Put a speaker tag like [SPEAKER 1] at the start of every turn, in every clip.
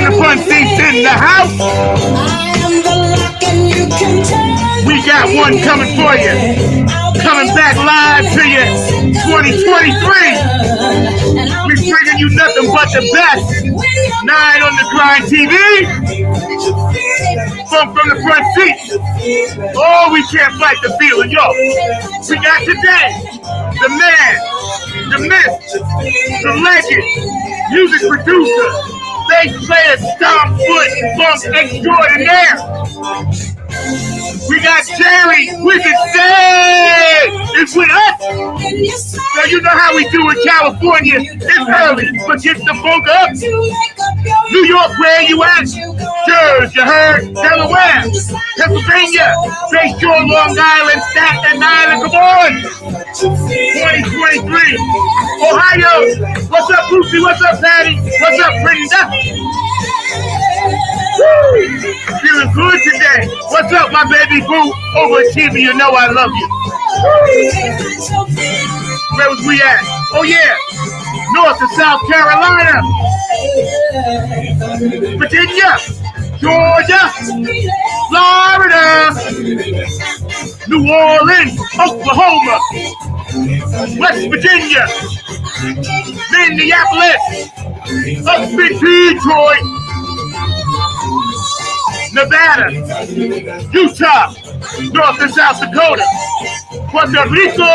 [SPEAKER 1] the front seats in the house. We got one coming for you. Coming back live to you 2023. We're bringing you nothing but the best. 9 on the Grind TV. From the front seat. Oh, we can't fight the feeling. Yo, we got today the man, the myth, the legend, music producer, bass player, stomp foot, funk extraordinaire. We got Jerry Wizard Say is with us. So you know how we do in California. It's early, but get the funk up. New York, where you at? Jersey, you heard? Delaware, Pennsylvania, St. George, Long Island, Staten Island. Come on. 2023. Ohio. What's up, Lucy? What's up, Patty? What's up, Brenda? Woo! Feeling good today. What's up, my baby boo? Overachiever, you know I love you. Woo! Where was we at? Oh, yeah. North and South Carolina. Virginia. Georgia. Florida. New Orleans. Oklahoma. West Virginia. Minneapolis. Up in Detroit. Nevada, Utah, North and South Dakota, Puerto Rico,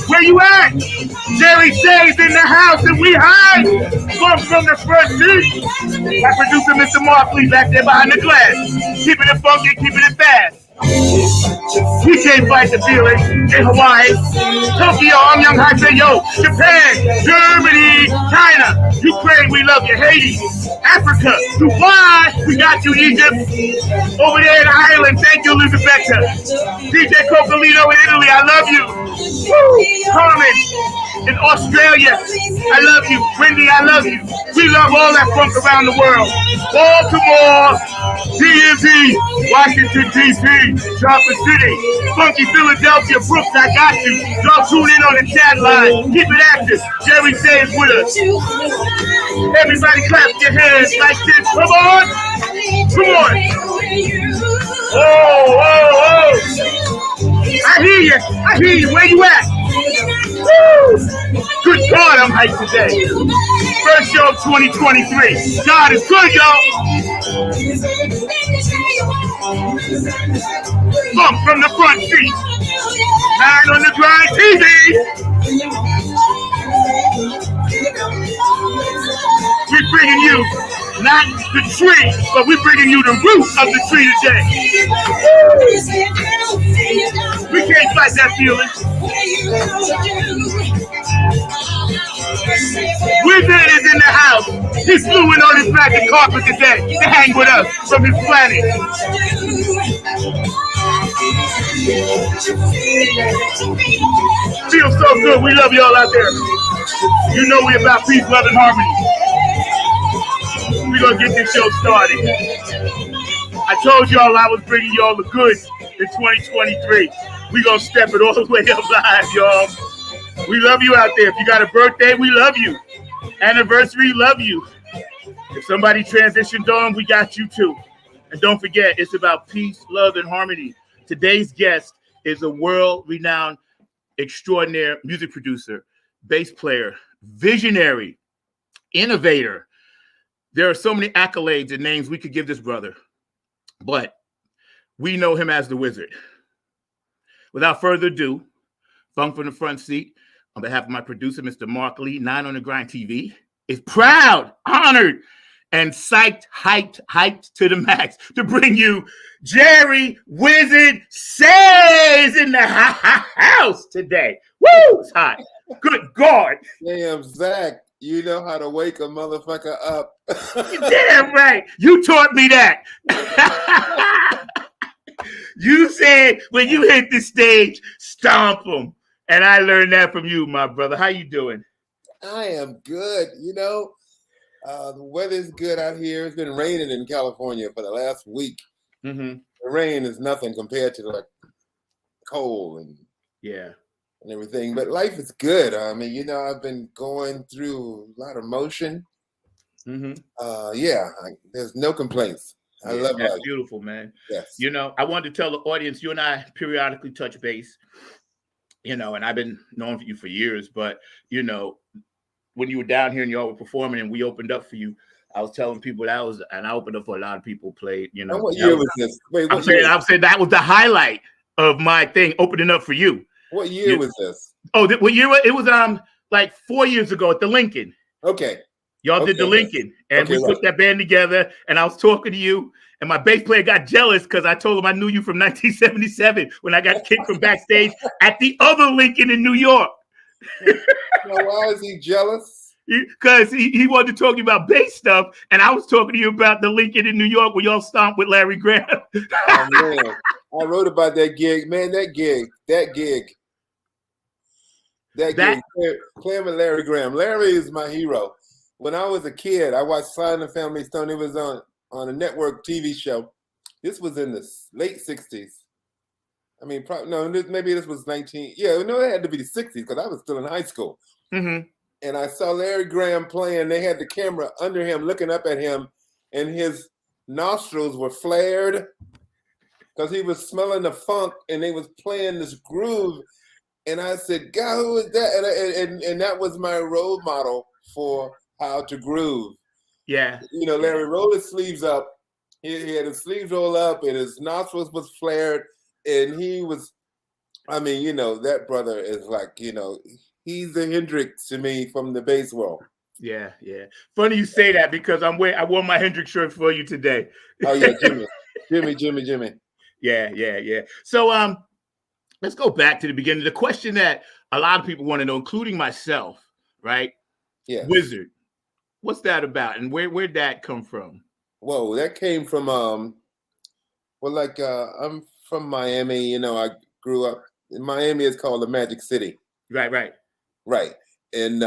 [SPEAKER 1] where you at? Jerry Say's in the house and we hide from the front seat. My producer, Mr. Markley, back there behind the glass, keeping it funky, keeping it fast. We can't fight the feeling in Hawaii, Tokyo, I'm Young Haseyo, Japan, Germany, China, Ukraine, we love you, Haiti, Africa, Dubai, we got you, Egypt, over there in Ireland, thank you, Elizabeth, DJ Coccolino in Italy, I love you, woo, Carmen in Australia, I love you, Wendy, I love you, we love all that funk around the world, Baltimore, DMV, Washington, D.C., Chocolate City, Funky Philadelphia, Brooks, I got you. Y'all tune in on the chat line. Keep it active. Jerry Say's with us. Everybody clap your hands like this. Come on. Come on. Oh, oh, oh. I hear you. I hear you. Where you at? Woo! Good God, I'm hyped today. First show of 2023. God is good, y'all. Bump from the front seat. 9 on the Grind TV. We're bringing you not the tree, but we're bringing you the root of the tree today. We can't fight that feeling. Wizard is in the house. He flew in on his magic carpet today to hang with us from his planet. Feels so good. We love y'all out there. You know we about peace, love, and harmony. We're going to get this show started. I told y'all I was bringing y'all the goods in 2023. We're going to step it all the way up live, y'all. We love you out there. If you got a birthday, we love you. Anniversary, love you. If somebody transitioned on, we got you too. And don't forget, it's about peace, love, and harmony. Today's guest is a world-renowned, extraordinary music producer, bass player, visionary, innovator. There are so many accolades and names we could give this brother, but we know him as the Wizard. Without further ado, Funk from the front seat, on behalf of my producer, Mr. Mark Lee, 9 on the Grind TV, is proud, honored, and hyped to the max to bring you Jerry Wizard Says in the house today. Woo! It's hot. Good God.
[SPEAKER 2] Damn, Zach, you know how to wake a motherfucker up.
[SPEAKER 1] Damn right. You taught me that. You said when you hit the stage, stomp them. And I learned that from you, my brother. How you doing?
[SPEAKER 2] I am good. You know, the weather's good out here. It's been raining in California for the last week.
[SPEAKER 1] Mm-hmm.
[SPEAKER 2] The rain is nothing compared to like cold and everything. But life is good. I mean, you know, I've been going through a lot of motion. There's no complaints. I love
[SPEAKER 1] that's
[SPEAKER 2] life.
[SPEAKER 1] beautiful, man.
[SPEAKER 2] Yes.
[SPEAKER 1] You know, I wanted to tell the audience, you and I periodically touch base, you know, and I've been knowing you for years, but, you know, when you were down here and y'all were performing and we opened up for you, I was telling people and I opened up for a lot of people played, you know.
[SPEAKER 2] And what year was this? Wait,
[SPEAKER 1] I'm saying that was the highlight of my thing, opening up for you.
[SPEAKER 2] What year was this?
[SPEAKER 1] Oh, what year? It was like 4 years ago at the Lincoln.
[SPEAKER 2] Okay.
[SPEAKER 1] Y'all did the Lincoln, and we put that band together, and I was talking to you, and my bass player got jealous because I told him I knew you from 1977 when I got kicked from backstage at the other Lincoln in New York.
[SPEAKER 2] Now, why is he jealous?
[SPEAKER 1] Because he wanted to talk to you about bass stuff, and I was talking to you about the Lincoln in New York where y'all stomped with Larry Graham.
[SPEAKER 2] Oh, man. I wrote about that gig. Man, that gig. Playing with Larry Graham. Larry is my hero. When I was a kid, I watched Sly and the Family Stone. It was on a network TV show. This was in the late 60s. I mean, maybe this was 19. Yeah, no, it had to be the 60s because I was still in high school.
[SPEAKER 1] Mm-hmm.
[SPEAKER 2] And I saw Larry Graham playing. They had the camera under him, looking up at him, and his nostrils were flared because he was smelling the funk, and they was playing this groove. And I said, God, who is that? And that was my role model for how to groove.
[SPEAKER 1] Yeah.
[SPEAKER 2] You know, Larry rolled his sleeves up. He had his sleeves rolled up, and his nostrils was flared. And he was, I mean, you know, that brother is like, you know, he's the Hendrix to me from the bass world.
[SPEAKER 1] Yeah, yeah. Funny you say that because I wore my Hendrix shirt for you today.
[SPEAKER 2] Oh yeah, Jimmy.
[SPEAKER 1] Yeah. So let's go back to the beginning. The question that a lot of people want to know, including myself, right?
[SPEAKER 2] Yeah.
[SPEAKER 1] Wizard. What's that about, and where'd that come from?
[SPEAKER 2] Whoa, that came from I'm from Miami. You know, I grew up in Miami. It's called the Magic City.
[SPEAKER 1] Right.
[SPEAKER 2] And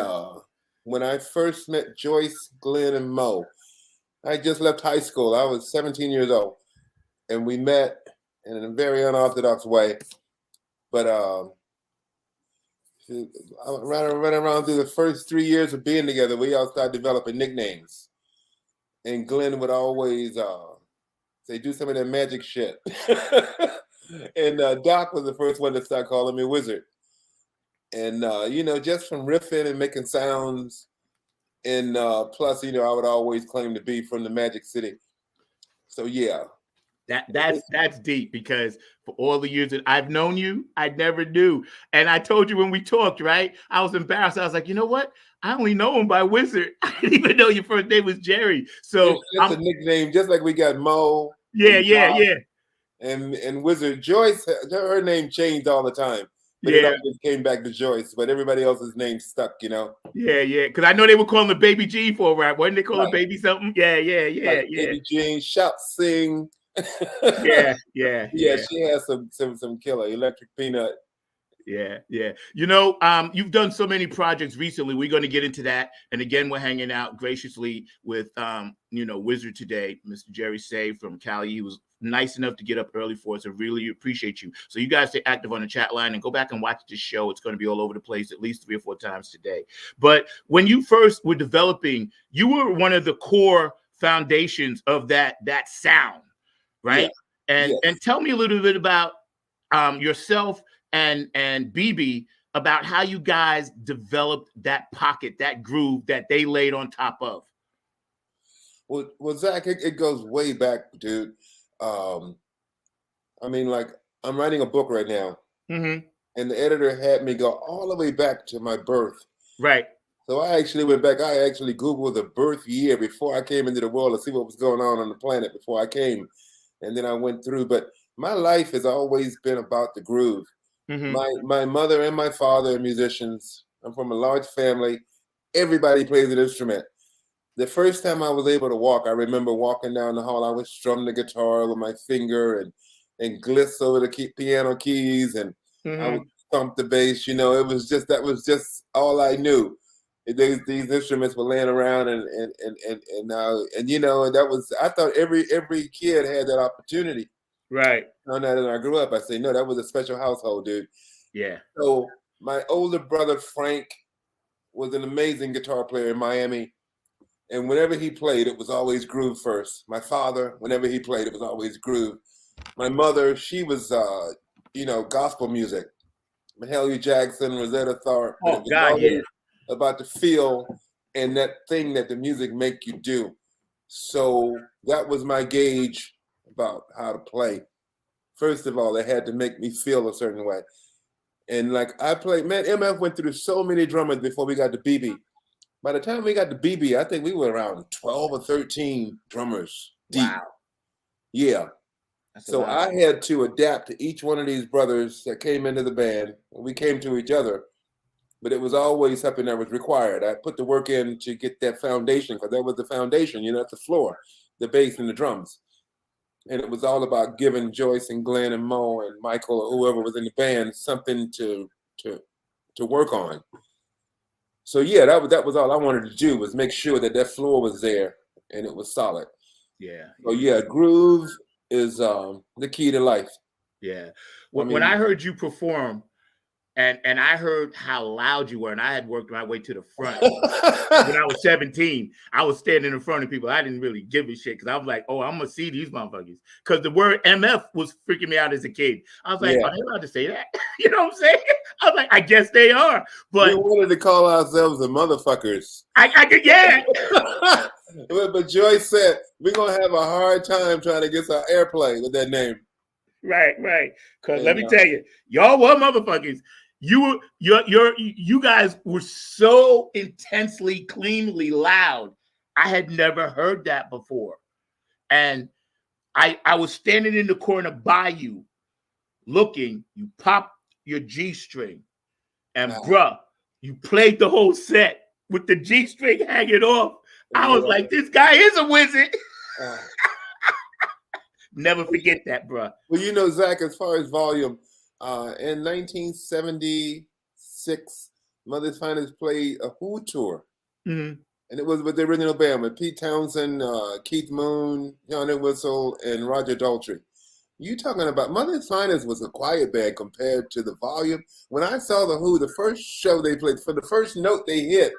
[SPEAKER 2] when I first met Joyce, Glenn, and Mo, I just left high school. I was 17 years old, and we met in a very unorthodox way. But right around through the first 3 years of being together, we all started developing nicknames. And Glenn would always say, do some of that magic shit. And Doc was the first one to start calling me Wizard. And, you know, just from riffing and making sounds. And plus, you know, I would always claim to be from the Magic City. So, yeah.
[SPEAKER 1] That's deep because for all the years that I've known you, I never knew. And I told you when we talked, right? I was embarrassed. I was like, you know what? I only know him by Wizard. I didn't even know your first name was Jerry. So
[SPEAKER 2] that's a nickname, just like we got Mo.
[SPEAKER 1] Yeah.
[SPEAKER 2] And Wizard. Joyce, her name changed all the time. But it always came back to Joyce. But everybody else's name stuck, you know?
[SPEAKER 1] Yeah. Because I know they were calling the Baby G for a rap. Wasn't they calling Baby something? Yeah.
[SPEAKER 2] Baby Jean, Shout, Sing.
[SPEAKER 1] Yeah.
[SPEAKER 2] She has some killer Electric Peanut.
[SPEAKER 1] Yeah. You know, you've done so many projects recently. We're going to get into that. And again, we're hanging out graciously with, you know, Wizard today, Mr. Jerry Say from Cali. He was nice enough to get up early for us. I really appreciate you. So you guys stay active on the chat line and go back and watch this show. It's going to be all over the place at least 3 or 4 times today. But when you first were developing, you were one of the core foundations of that sound. Right. Yeah. And tell me a little bit about yourself and BB about how you guys developed that pocket, that groove that they laid on top of.
[SPEAKER 2] Well, Zach, it goes way back, dude. I mean, like, I'm writing a book right now, and the editor had me go all the way back to my birth.
[SPEAKER 1] Right.
[SPEAKER 2] So I actually went back. I actually Googled the birth year before I came into the world to see what was going on the planet before I came. And then I went through, but my life has always been about the groove. My mother and my father are musicians. I'm from a large family. Everybody plays an instrument. The first time I was able to walk, I remember walking down the hall. I would strum the guitar with my finger and gliss over the piano keys, and I would thump the bass. You know, that was just all I knew. These instruments were laying around, and you know, and that was, I thought every kid had that opportunity.
[SPEAKER 1] Right.
[SPEAKER 2] Now that I grew up, I say, no, that was a special household, dude.
[SPEAKER 1] Yeah.
[SPEAKER 2] So my older brother Frank was an amazing guitar player in Miami. And whenever he played, it was always groove first. My father, whenever he played, it was always groove. My mother, she was, gospel music. Mahalia Jackson, Rosetta Tharpe, but it
[SPEAKER 3] Oh
[SPEAKER 2] was
[SPEAKER 3] God, yeah.
[SPEAKER 2] always about the feel and that thing that the music make you do. So that was my gauge about how to play. First of all, they had to make me feel a certain way. And like I played, man, MF went through so many drummers before we got to BB. By the time we got to BB, I think we were around 12 or 13 drummers deep.
[SPEAKER 3] Wow.
[SPEAKER 2] Yeah.
[SPEAKER 3] That's
[SPEAKER 2] So I had to adapt to each one of these brothers that came into the band. We came to each other, but it was always something that was required. I put the work in to get that foundation because that was the foundation, that's the floor, the bass and the drums. And it was all about giving Joyce and Glenn and Mo and Michael or whoever was in the band something to work on. So yeah, that was all I wanted to do was make sure that floor was there and it was solid.
[SPEAKER 3] Yeah.
[SPEAKER 2] So yeah, groove is the key to life.
[SPEAKER 3] Yeah. When I heard you perform, and I heard how loud you were, and I had worked my way to the front. When I was 17, I was standing in front of people. I didn't really give a shit because I was like, oh, I'm going to see these motherfuckers. Because the word MF was freaking me out as a kid. I was like, are they allowed to say that? You know what I'm saying? I was like, I guess they are. But
[SPEAKER 2] we wanted to call ourselves the motherfuckers.
[SPEAKER 3] I could, yeah.
[SPEAKER 2] But Joyce said, we're going to have a hard time trying to get our airplay with that name.
[SPEAKER 3] Right. Because let me tell you, y'all were motherfuckers. You guys were so intensely, cleanly loud. I had never heard that before. And I was standing in the corner by you, looking, you popped your G string. And bruh, you played the whole set with the G string hanging off. I was like, this guy is a wizard. Never forget that, bruh.
[SPEAKER 2] Well, Zach, as far as volume, in 1976, Mother's Finest played a Who tour.
[SPEAKER 3] Mm-hmm.
[SPEAKER 2] And it was with the original band with Pete Townsend, Keith Moon, Johnny Whistle, and Roger Daltrey. You talking about Mother's Finest was a quiet band compared to the volume. When I saw the Who, the first show they played, for the first note they hit,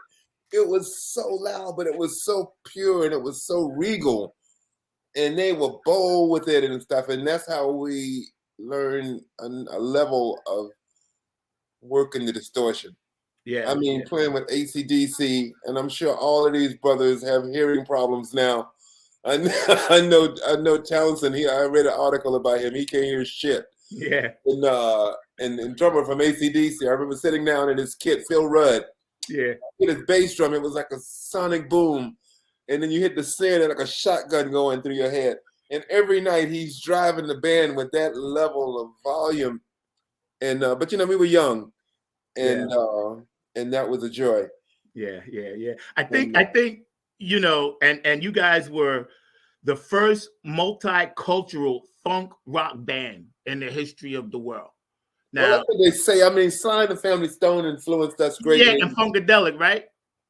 [SPEAKER 2] it was so loud, but it was so pure and it was so regal. And they were bold with it and stuff. And that's how we learned a level of working the distortion.
[SPEAKER 3] Yeah.
[SPEAKER 2] Playing with AC/DC, and I'm sure all of these brothers have hearing problems now. I know Townsend. I read an article about him. He can't hear shit.
[SPEAKER 3] Yeah.
[SPEAKER 2] And drummer from AC/DC. I remember sitting down at his kit, Phil Rudd.
[SPEAKER 3] Yeah.
[SPEAKER 2] Hit his bass drum. It was like a sonic boom, and then you hit the snare, and like a shotgun going through your head. And every night he's driving the band with that level of volume. And but we were young, and that was a joy.
[SPEAKER 3] Yeah. I think and you guys were the first multicultural funk rock band in the history of the world. Now,
[SPEAKER 2] that's what they say. Sly and the Family Stone influenced us greatly.
[SPEAKER 3] Yeah, and Funkadelic, right?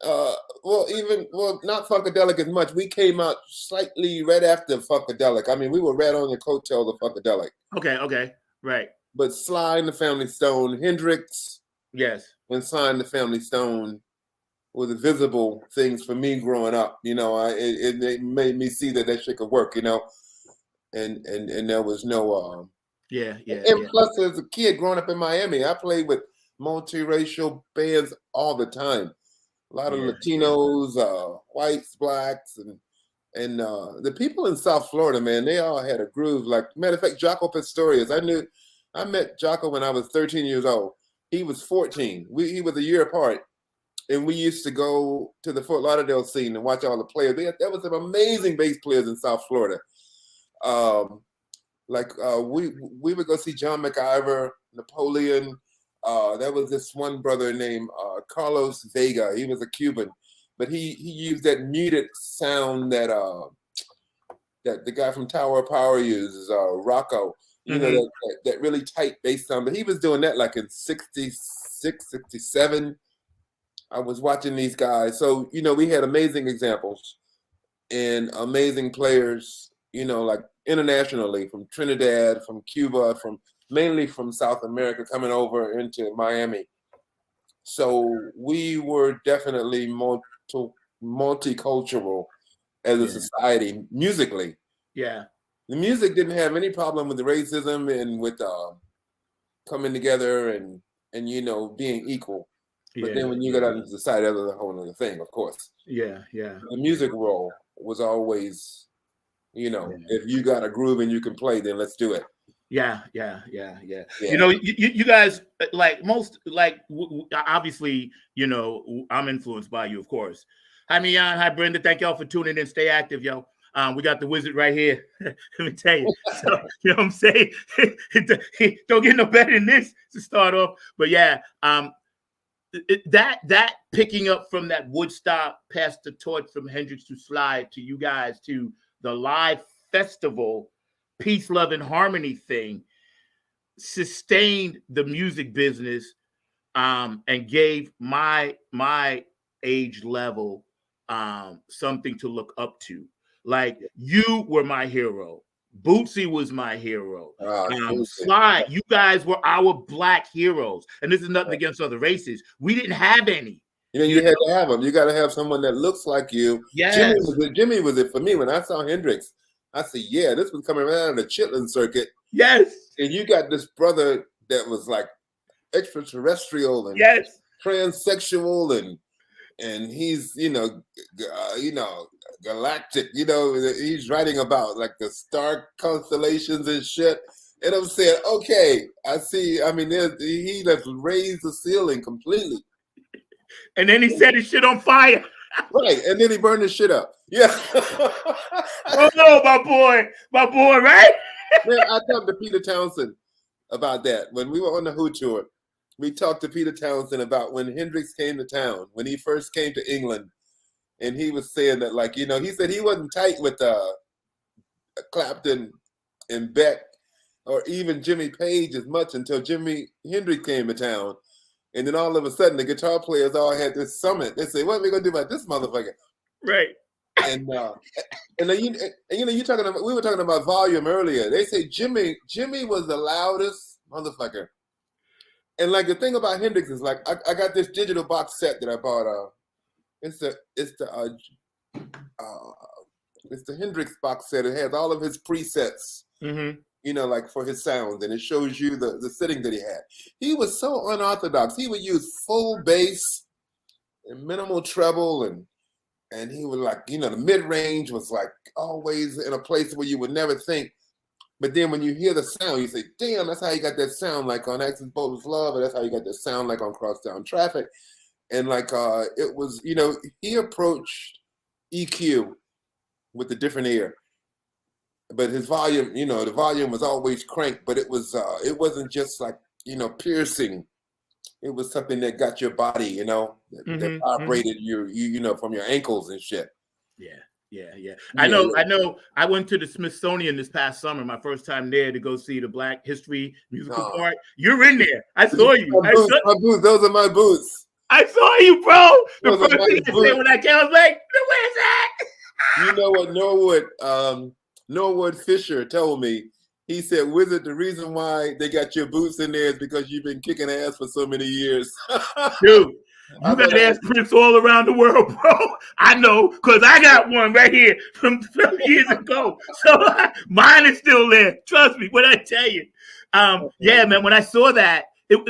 [SPEAKER 2] Not Funkadelic as much. We came out slightly right after Funkadelic. We were right on the coattail of Funkadelic.
[SPEAKER 3] Okay, right.
[SPEAKER 2] But Sly and the Family Stone, Hendrix,
[SPEAKER 3] yes,
[SPEAKER 2] and Sly and the Family Stone were the visible things for me growing up. It made me see that shit could work. And there was no. And plus, as a kid growing up in Miami, I played with multiracial bands all the time. A lot of Latinos, whites, blacks, and the people in South Florida, man, they all had a groove. Like, matter of fact, Jaco Pastorius. I met Jaco when I was 13 years old. He was 14. He was a year apart, and we used to go to the Fort Lauderdale scene and watch all the players. There was some amazing bass players in South Florida. We would go see John McIver, Napoleon. There was this one brother named Carlos Vega. He was a Cuban, but he used that muted sound that the guy from Tower of Power uses, Rocco. That really tight bass sound. But he was doing that like in 66, 67. I was watching these guys. So, we had amazing examples and amazing players, like internationally from Trinidad, from Cuba, mainly from South America coming over into Miami. So we were definitely multicultural as a society musically.
[SPEAKER 3] Yeah.
[SPEAKER 2] The music didn't have any problem with the racism and with coming together and being equal. But then when you got out into society, that's a whole other thing, of course.
[SPEAKER 3] Yeah, yeah.
[SPEAKER 2] The music role was always, if you got a groove and you can play, then let's do it.
[SPEAKER 3] Yeah. You guys, obviously, I'm influenced by you, of course. Hi, Mian. Hi, Brenda. Thank y'all for tuning in. Stay active, yo. We got the wizard right here. Let me tell you. So, you know what I'm saying? Don't get no better than this to start off. But yeah, that picking up from that Woodstock, passed the torch from Hendrix to Sly to you guys to the live festival, peace, love, and harmony thing, sustained the music business, and gave my age level something to look up to. Like, you were my hero. Bootsy was my hero. Sly, you guys were our black heroes. And this is nothing against other races. We didn't have any.
[SPEAKER 2] You had to have them. You got to have someone that looks like you.
[SPEAKER 3] Yes.
[SPEAKER 2] Jimmy was it for me. When I saw Hendrix, I said, yeah, this was coming around the Chitlin circuit.
[SPEAKER 3] Yes.
[SPEAKER 2] And you got this brother that was like extraterrestrial and transsexual and he's galactic. He's writing about like the star constellations and shit. And I'm saying, okay, I see. I mean, he just raised the ceiling completely.
[SPEAKER 3] And then he set his shit on fire.
[SPEAKER 2] Right, and then he burned his shit up. Yeah.
[SPEAKER 3] Oh no, my boy, right?
[SPEAKER 2] Man, I talked to Peter Townsend about that when we were on the Who tour. We talked to Peter Townsend about when Hendrix came to town, when he first came to England, and he was saying that, like, he said he wasn't tight with Clapton and Beck or even Jimmy Page as much until Jimi Hendrix came to town. And then all of a sudden, the guitar players all had this summit. They say, "What are we gonna do about this motherfucker?"
[SPEAKER 3] Right.
[SPEAKER 2] And then you talking about, we were talking about volume earlier. They say Jimmy was the loudest motherfucker. And like the thing about Hendrix is like I got this digital box set that I bought. It's the Hendrix box set. It has all of his presets.
[SPEAKER 3] Mm-hmm.
[SPEAKER 2] Like for his sounds, and it shows you the setting that he had. He was so unorthodox. He would use full bass and minimal treble, and he would like, the mid-range was like always in a place where you would never think. But then when you hear the sound, you say, damn, that's how you got that sound like on Axis Bold's Love, or that's how you got that sound like on Crosstown Traffic. And like it was, he approached EQ with a different ear. But his volume, the volume was always cranked, but it wasn't just like, piercing. It was something that got your body, that vibrated you from your ankles and shit.
[SPEAKER 3] Yeah. I know. I went to the Smithsonian this past summer, my first time there, to go see the Black History musical part. You're in there. I saw you.
[SPEAKER 2] My boots. Those are my boots.
[SPEAKER 3] I saw you, bro. The first thing you said when I came, I was like, where's that?
[SPEAKER 2] You know what Norwood Fisher told me? He said, Wizard, the reason why they got your boots in there is because you've been kicking ass for so many years.
[SPEAKER 3] Dude, you got ass prints all around the world, bro. I know, because I got one right here from years ago. So mine is still there. Trust me when I tell you. Yeah, man, when I saw that,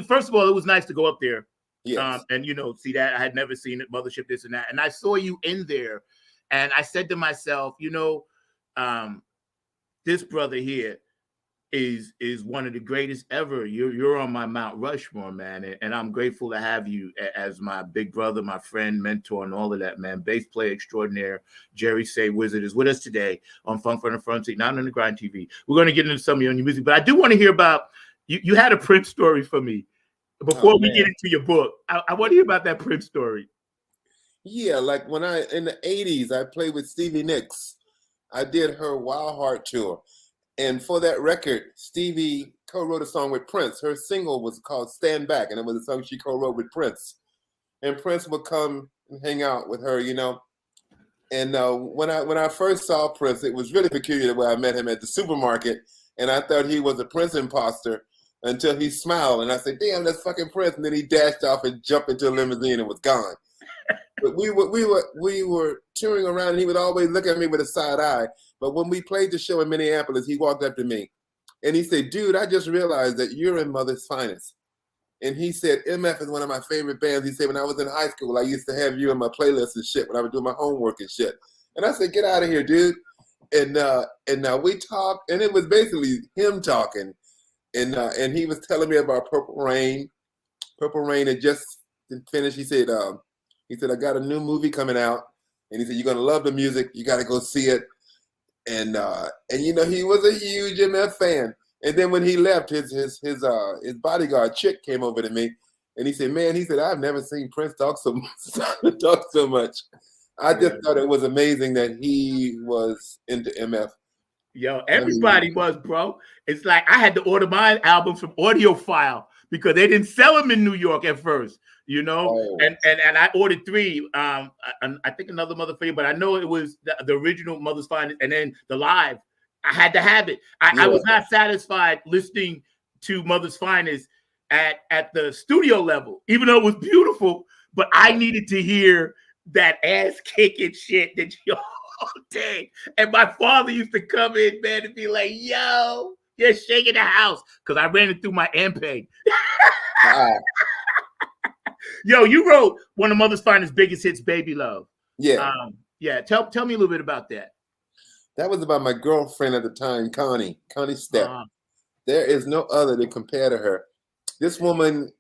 [SPEAKER 3] first of all, it was nice to go up there.
[SPEAKER 2] Yes.
[SPEAKER 3] And, see that. I had never seen it, Mothership, this and that. And I saw you in there. And I said to myself, this brother here is one of the greatest ever. You're on my Mount Rushmore, man, and I'm grateful to have you as my big brother, my friend, mentor, and all of that, man. Bass player extraordinaire, Jerry Say Wizard is with us today on Funk from the Front Seat, not on the Grind TV. We're going to get into some of your new music, but I do want to hear about you. Had a Prince story for me before we get into your book. I want to hear about that Prince story.
[SPEAKER 2] Yeah, like when in the 80s, I played with Stevie Nicks. I did her Wild Heart tour. And for that record, Stevie co-wrote a song with Prince. Her single was called Stand Back, and it was a song she co-wrote with Prince. And Prince would come and hang out with her, And when I first saw Prince, it was really peculiar the way I met him at the supermarket. And I thought he was a Prince imposter until he smiled. And I said, damn, that's fucking Prince. And then he dashed off and jumped into a limousine and was gone. But we were touring around, and he would always look at me with a side eye. But when we played the show in Minneapolis, he walked up to me, and he said, "Dude, I just realized that you're in Mother's Finest." And he said, "MF is one of my favorite bands." He said, "When I was in high school, I used to have you in my playlist and shit when I was doing my homework and shit." And I said, "Get out of here, dude." And we talked, and it was basically him talking, and he was telling me about Purple Rain. Purple Rain had just finished. He said, "I got a new movie coming out," and he said, "You're gonna love the music. You got to go see it." And you know, he was a huge MF fan. And then when he left, his bodyguard chick came over to me, and he said, "Man," he said, "I've never seen Prince talk so much." I just thought it was amazing that he was into MF.
[SPEAKER 3] Yo, everybody was, bro. It's like I had to order my albums from AudioFile because they didn't sell them in New York at first, you know.
[SPEAKER 2] Oh.
[SPEAKER 3] And I ordered 3. I think another Mother for You, but I know it was the original Mother's Finest, and then the live. I had to have it. I was not satisfied listening to Mother's Finest at the studio level, even though it was beautiful. But I needed to hear that ass kicking shit that y'all did. And my father used to come in, man, and be like, "Yo, you're shaking the house," because I ran it through my MPEG. Yo, you wrote one of Mother's Finest biggest hits, "Baby Love."
[SPEAKER 2] Yeah.
[SPEAKER 3] Tell me a little bit about that.
[SPEAKER 2] That was about my girlfriend at the time, Connie Stepp. There is no other to compare to her. This woman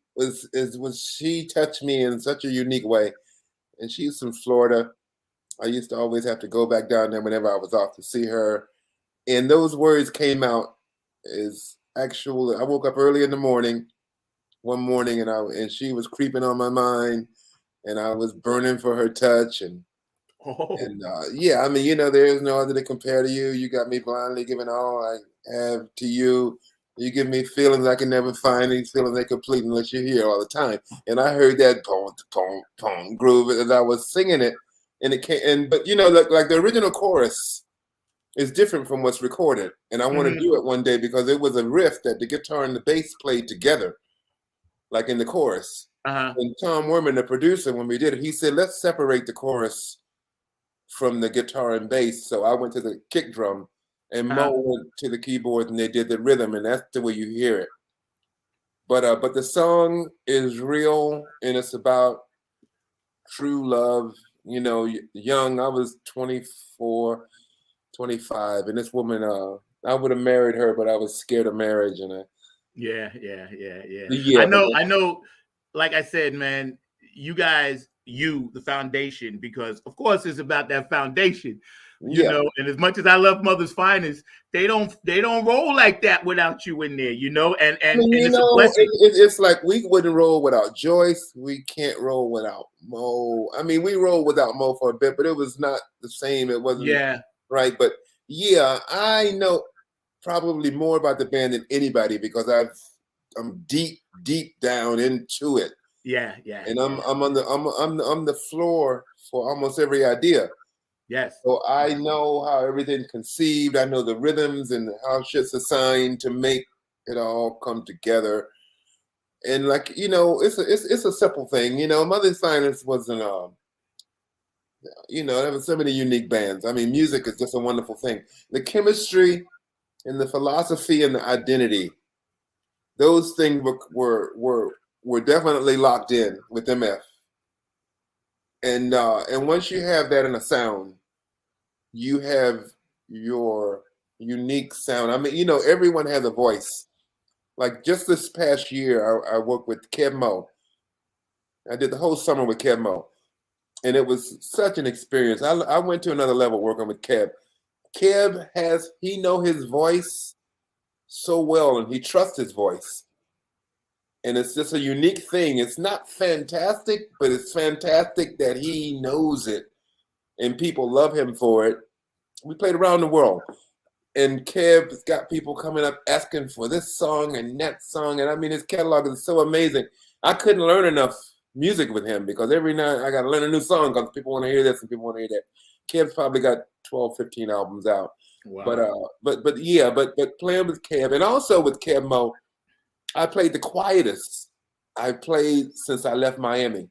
[SPEAKER 2] she touched me in such a unique way. And she's from Florida. I used to always have to go back down there whenever I was off to see her. And those words came out as actual. I woke up early in the morning, one morning, and she was creeping on my mind, and I was burning for her touch. Yeah, I mean, you know, there is no other to compare to you. You got me blindly giving all I have to you. You give me feelings I can never find. These feelings ain't complete unless you're here all the time. And I heard that pong, pong, pong groove as I was singing it. And it came, but you know, like the original chorus is different from what's recorded. And I want to do it one day because it was a riff that the guitar and the bass played together, like in the chorus. And Tom Werman, the producer, when we did it, he said, "Let's separate the chorus from the guitar and bass." So I went to the kick drum, and Mo went to the keyboard, and they did the rhythm, and that's the way you hear it. But the song is real, and it's about true love. You know, young. I was 24, 25, and this woman, I would have married her, but I was scared of marriage, and
[SPEAKER 3] Yeah. I know. Like I said, man, you guys, the foundation, because of course it's about that foundation. You know, and as much as I love Mother's Finest, they don't roll like that without you in there, you know, and it's a blessing.
[SPEAKER 2] It's like we wouldn't roll without Joyce. We can't roll without Mo. I mean, we rolled without Mo for a bit, but it was not the same. It wasn't right. But yeah, I know probably more about the band than anybody because I'm deep down into it.
[SPEAKER 3] Yeah.
[SPEAKER 2] And I'm on the floor for almost every idea.
[SPEAKER 3] Yes.
[SPEAKER 2] So I know how everything's conceived. I know the rhythms and how shit's assigned to make it all come together. And like, you know, it's a simple thing. You know, Mother's Finest wasn't you know, there were so many unique bands. I mean, music is just a wonderful thing. The chemistry and the philosophy and the identity, those things were definitely locked in with MF. And once you have that in a sound, you have your unique sound. I mean, you know, everyone has a voice. Like just this past year, I worked with Kev Mo. I did the whole summer with Kev Mo. And it was such an experience. I went to another level working with Kev. Kev he know his voice so well, and he trusts his voice. And it's just a unique thing. It's not fantastic, but it's fantastic that he knows it. And people love him for it. We played around the world. And Kev's got people coming up asking for this song and that song. And I mean, his catalog is so amazing. I couldn't learn enough music with him because every night I got to learn a new song because people want to hear this and people want to hear that. Kev's probably got 12, 15 albums out. Wow. But playing with Kev and also with Kev Mo, I played the quietest I played since I left Miami.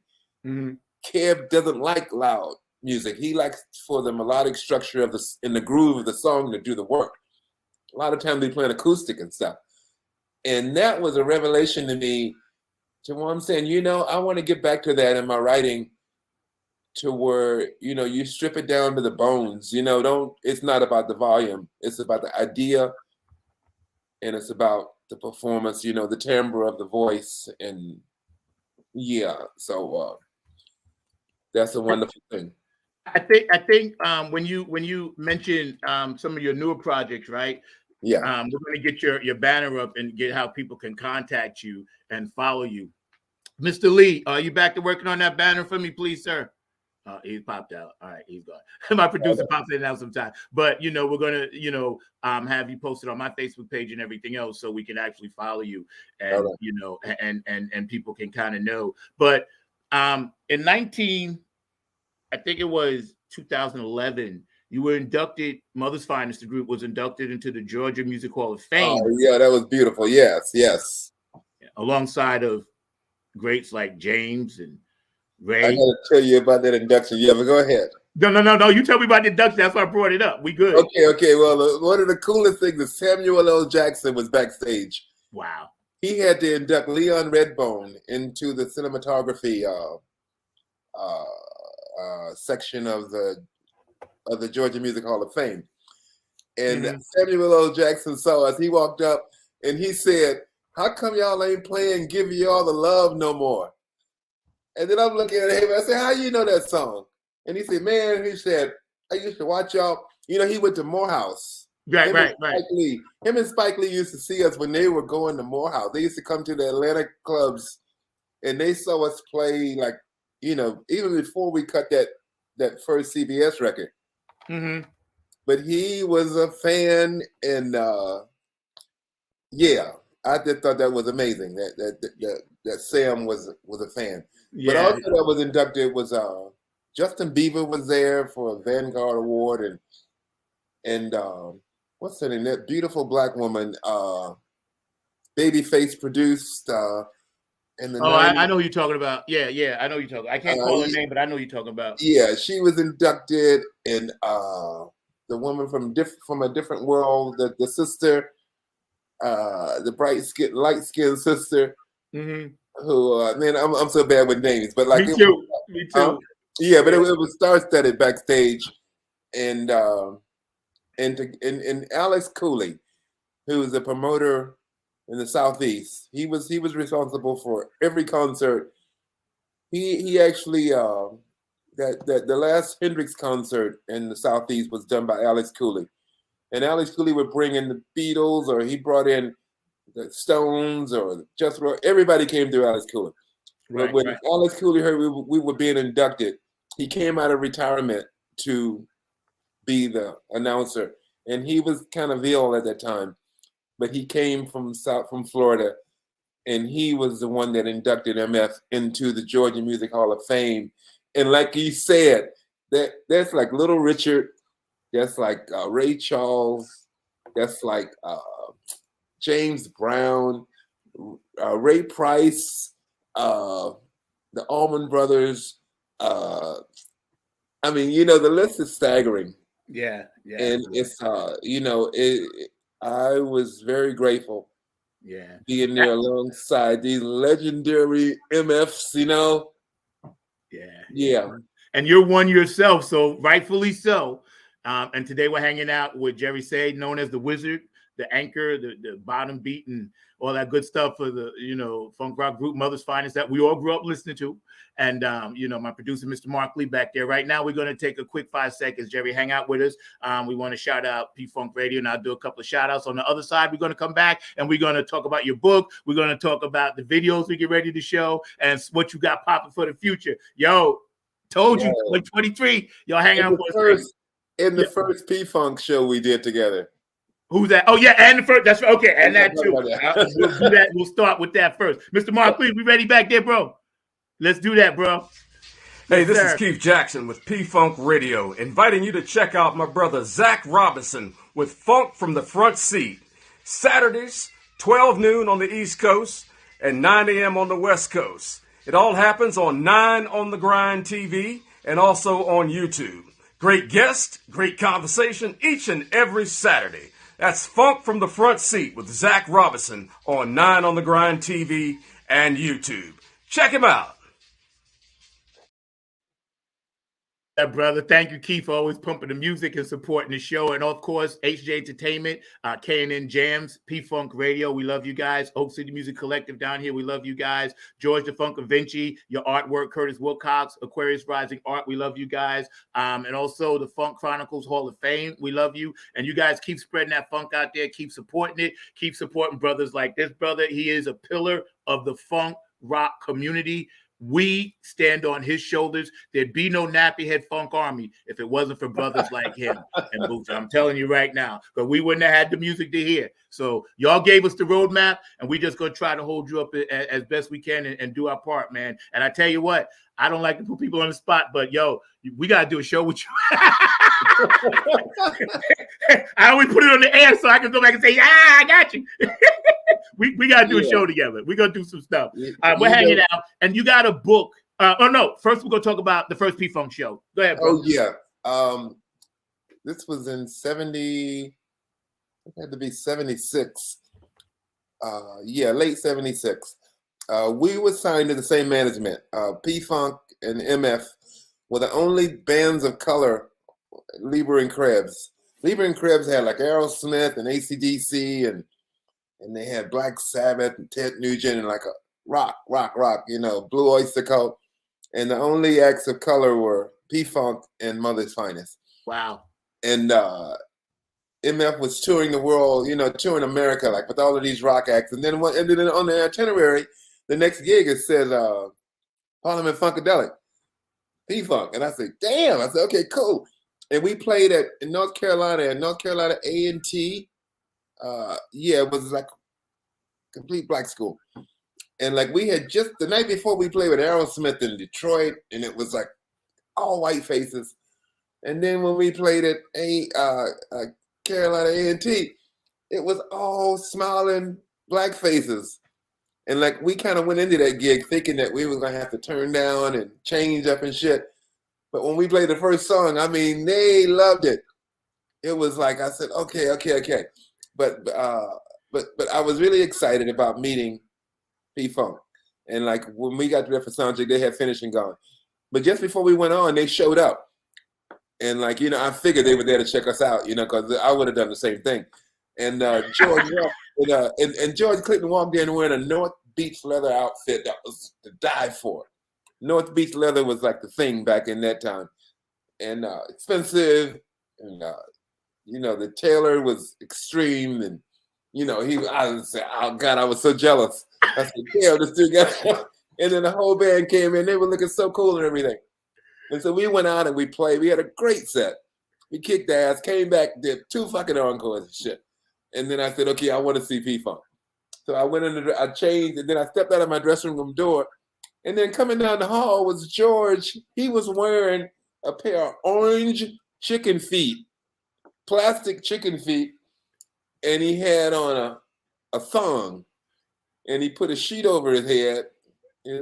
[SPEAKER 2] Kev doesn't like loud music. He likes for the melodic structure of in the groove of the song to do the work. A lot of times they play an acoustic and stuff. And that was a revelation to me, to where I'm saying, I want to get back to that in my writing, to where, you strip it down to the bones. It's not about the volume. It's about the idea, and it's about the performance, the timbre of the voice. And so that's a wonderful thing.
[SPEAKER 3] I think when you mentioned some of your newer projects, right?
[SPEAKER 2] Yeah.
[SPEAKER 3] We're going to get your banner up and get how people can contact you and follow you. Mr. Lee, are you back to working on that banner for me, please, sir? He popped out. All right, he's gone. My producer pops in and out sometime. But we're gonna have you posted on my Facebook page and everything else, so we can actually follow you, and and people can kind of know. But in I think it was 2011, you were inducted. Mother's Finest, the group, was inducted into the Georgia Music Hall of Fame.
[SPEAKER 2] Oh yeah, that was beautiful. Yes.
[SPEAKER 3] Alongside of greats like James and Ray.
[SPEAKER 2] I gotta tell you about that induction. Yeah, but go ahead.
[SPEAKER 3] No. You tell me about the induction. That's why I brought it up. We good.
[SPEAKER 2] Okay. Well, one of the coolest things is Samuel L. Jackson was backstage.
[SPEAKER 3] Wow.
[SPEAKER 2] He had to induct Leon Redbone into the cinematography section of the Georgia Music Hall of Fame. And Samuel L. Jackson saw us. He walked up and he said, "How come y'all ain't playing Give You All the Love no more?" And then I'm looking at him. I said, "How you know that song?" And he said, "Man," he said, "I used to watch y'all." He went to Morehouse.
[SPEAKER 3] Right.
[SPEAKER 2] Him and Spike Lee used to see us when they were going to Morehouse. They used to come to the Atlantic clubs, and they saw us play, like, even before we cut that first CBS record.
[SPEAKER 3] Mm-hmm.
[SPEAKER 2] But he was a fan, and I just thought that was amazing. That Sam was a fan.
[SPEAKER 3] Yeah.
[SPEAKER 2] But also that was inducted was Justin Bieber was there for a Vanguard Award, and what's her name? That beautiful black woman, Babyface produced. I
[SPEAKER 3] know who you're talking about. Yeah, I know who you're talking. I can't call her name, but I know who you're talking about.
[SPEAKER 2] Yeah, she was inducted, and the woman from a different world, the sister, the light skinned sister.
[SPEAKER 3] Mm-hmm.
[SPEAKER 2] Who man, I'm so bad with names, but like
[SPEAKER 3] me too.
[SPEAKER 2] Yeah, but it was star-studded backstage, and Alex Cooley, who was a promoter in the Southeast, he was responsible for every concert. He actually the last Hendrix concert in the Southeast was done by Alex Cooley, and Alex Cooley would bring in the Beatles, or he brought in the Stones, or just everybody came through Alex Cooley. But when Alex Cooley heard we were being inducted, he came out of retirement to be the announcer, and he was kind of ill at that time. But he came from Florida, and he was the one that inducted MF into the Georgia Music Hall of Fame. And like you said, that's like Little Richard, that's like Ray Charles, that's like James Brown, Ray Price, the Allman Brothers. The list is staggering.
[SPEAKER 3] Yeah.
[SPEAKER 2] And it's I was very grateful.
[SPEAKER 3] Yeah.
[SPEAKER 2] Being there alongside these legendary MFs, Yeah.
[SPEAKER 3] And you're one yourself, so rightfully so. And today we're hanging out with Jerry Sade, known as the Wizard, the anchor, the bottom beat, and all that good stuff for the funk rock group Mother's Finest that we all grew up listening to. And my producer, Mr. Mark Lee, back there. Right now, we're going to take a quick 5 seconds. Jerry, hang out with us. We want to shout out P-Funk Radio, and I'll do a couple of shout outs. On the other side, we're going to come back and we're going to talk about your book. We're going to talk about the videos we get ready to show and what you got popping for the future. Yo, told you, 23. Y'all hang out for us.
[SPEAKER 2] In the first P-Funk show we did together.
[SPEAKER 3] Who's that? Oh, yeah, and the first. That's okay, and that too. We'll do that. We'll start with that first. Mr. Mark Lee, we ready back there, bro? Let's do that, bro.
[SPEAKER 4] Hey, this is Keith Jackson with P-Funk Radio, inviting you to check out my brother Zach Robinson with Funk from the Front Seat. Saturdays, 12 noon on the East Coast and 9 a.m. on the West Coast. It all happens on 9 on the Grind TV and also on YouTube. Great guests, great conversation each and every Saturday. That's Funk from the Front Seat with Zach Robinson on 9 on the Grind TV and YouTube. Check him out.
[SPEAKER 3] Brother. Thank you, Keith, for always pumping the music and supporting the show. And of course, HJ Entertainment, K&N Jams, P-Funk Radio. We love you guys. Oak City Music Collective down here. We love you guys. George the Funk Vinci, your artwork, Curtis Wilcox, Aquarius Rising Art. We love you guys. And also the Funk Chronicles Hall of Fame. We love you. And you guys keep spreading that funk out there. Keep supporting it. Keep supporting brothers like this brother. He is a pillar of the funk rock community. We stand on his shoulders. There'd be no nappy head funk army if it wasn't for brothers like him and Boots. I'm telling you right now, because we wouldn't have had the music to hear. So y'all gave us the roadmap, and we just gonna try to hold you up as best we can and do our part, man. And I tell you what, I don't like to put people on the spot, but yo, we gotta do a show with you. I always put it on the air so I can go back and say, I got you. we gotta do a show together. We're gonna do some stuff. We're hanging out, and you got a book. First we're gonna talk about the first P-Funk show. Go ahead, bro.
[SPEAKER 2] Oh yeah. This was in 70. It had to be 76. Late 76. We were signed to the same management. P-Funk and MF were the only bands of color. Lieber and Krebs. Lieber and Krebs had like Aerosmith and AC/DC and they had Black Sabbath and Ted Nugent and like a rock, Blue Oyster Cult. And the only acts of color were P-Funk and Mother's Finest.
[SPEAKER 3] Wow.
[SPEAKER 2] And MF was touring the world, touring America, like with all of these rock acts. And then on the itinerary, the next gig, it said Parliament Funkadelic, P-Funk. And I said, damn. I said, okay, cool. And we played in North Carolina A&T. It was like complete black school. And like we had just the night before we played with Aerosmith in Detroit, and it was like all white faces. And then when we played at Carolina A&T, it was all smiling black faces. And like we kind of went into that gig thinking that we were gonna have to turn down and change up and shit. But when we played the first song, I mean, they loved it. It was like I said, okay. But I was really excited about meeting P-Funk. And like when we got there for soundcheck, they had finished and gone. But just before we went on, they showed up. And like, I figured they were there to check us out, because I would have done the same thing. And George Clinton walked in wearing a North Beach leather outfit that was to die for. North Beach leather was like the thing back in that time, and expensive, and the tailor was extreme, and I was saying, oh God, I was so jealous. I said, damn, this dude got. And then the whole band came in; they were looking so cool and everything. And so we went out and we played. We had a great set. We kicked ass, came back, did 2 fucking encores and shit. And then I said, okay, I want to see P-Funk. So I went in, I changed, and then I stepped out of my dressing room door. And then coming down the hall was George. He was wearing a pair of orange chicken feet, plastic chicken feet, and he had on a thong. And he put a sheet over his head.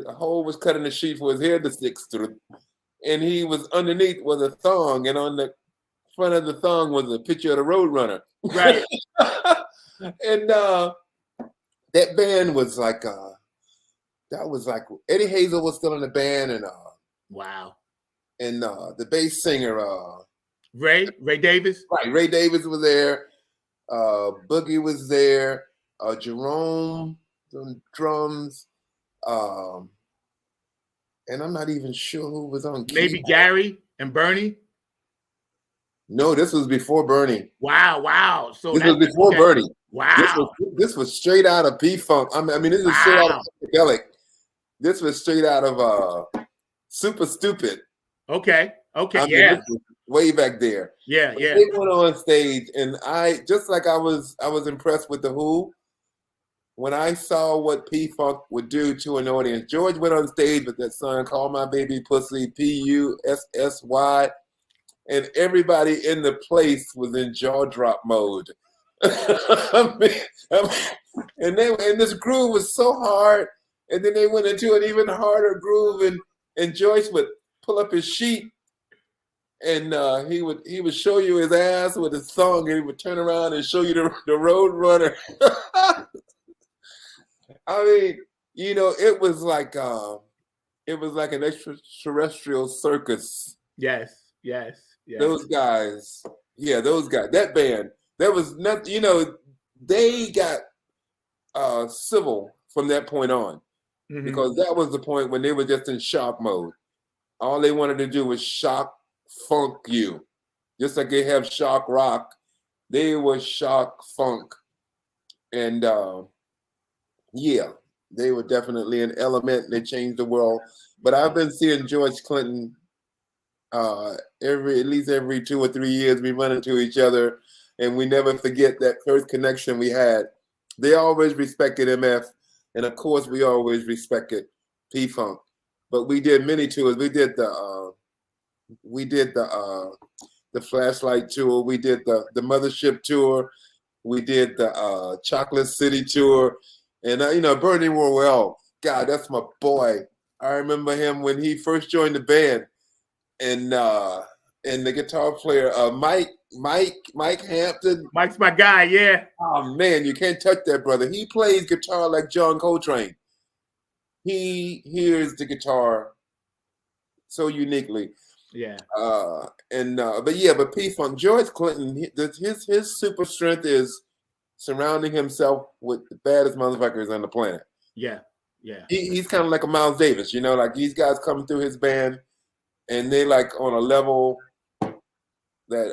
[SPEAKER 2] A hole was cut in the sheet for his head to stick through. And he was underneath was a thong, and on the front of the thong was a picture of the Roadrunner.
[SPEAKER 3] Right.
[SPEAKER 2] And that band was like, that was like Eddie Hazel was still in the band, and
[SPEAKER 3] wow.
[SPEAKER 2] And the bass singer,
[SPEAKER 3] Ray Davis.
[SPEAKER 2] Right, Ray Davis was there. Boogie was there. Jerome on drums. And I'm not even sure who was on keyboard.
[SPEAKER 3] Maybe Gary and Bernie.
[SPEAKER 2] No, this was before Bernie.
[SPEAKER 3] Wow. So
[SPEAKER 2] this was before Bernie.
[SPEAKER 3] Wow.
[SPEAKER 2] This was straight out of P-Funk. I mean, this is straight out of Funkadelic. This was straight out of Super Stupid.
[SPEAKER 3] Okay.
[SPEAKER 2] I mean, way back there.
[SPEAKER 3] Yeah.
[SPEAKER 2] They went on stage, and I was impressed with the Who. When I saw what P-Funk would do to an audience, George went on stage with that song, Call My Baby Pussy, Pussy, and everybody in the place was in jaw drop mode. And this groove was so hard, And then they went into an even harder groove, and Joyce would pull up his sheet, and he would show you his ass with his song, and he would turn around and show you the Road Runner. I mean, it was like an extraterrestrial circus.
[SPEAKER 3] Yes.
[SPEAKER 2] Those guys, that band, there was nothing. They got civil from that point on, because that was the point when they were just in shock mode. All they wanted to do was shock funk you, just like they have shock rock. They were shock funk, and they were definitely an element. They changed the world. But I've been seeing George Clinton at least every 2 or 3 years. We run into each other, and we never forget that first connection we had. They always respected MF, and of course we always respected P-Funk. But we did many tours. We did the Flashlight tour. We did the Mothership tour. We did the Chocolate City tour. And Bernie Worrell, God, that's my boy. I remember him when he first joined the band, and the guitar player Mike Hampton.
[SPEAKER 3] Mike's my guy, yeah.
[SPEAKER 2] Oh man, you can't touch that brother. He plays guitar like John Coltrane. He hears the guitar so uniquely.
[SPEAKER 3] Yeah.
[SPEAKER 2] But P-Funk, George Clinton, his super strength is surrounding himself with the baddest motherfuckers on the planet.
[SPEAKER 3] Yeah.
[SPEAKER 2] He's kind of like a Miles Davis, like these guys coming through his band, and they like on a level that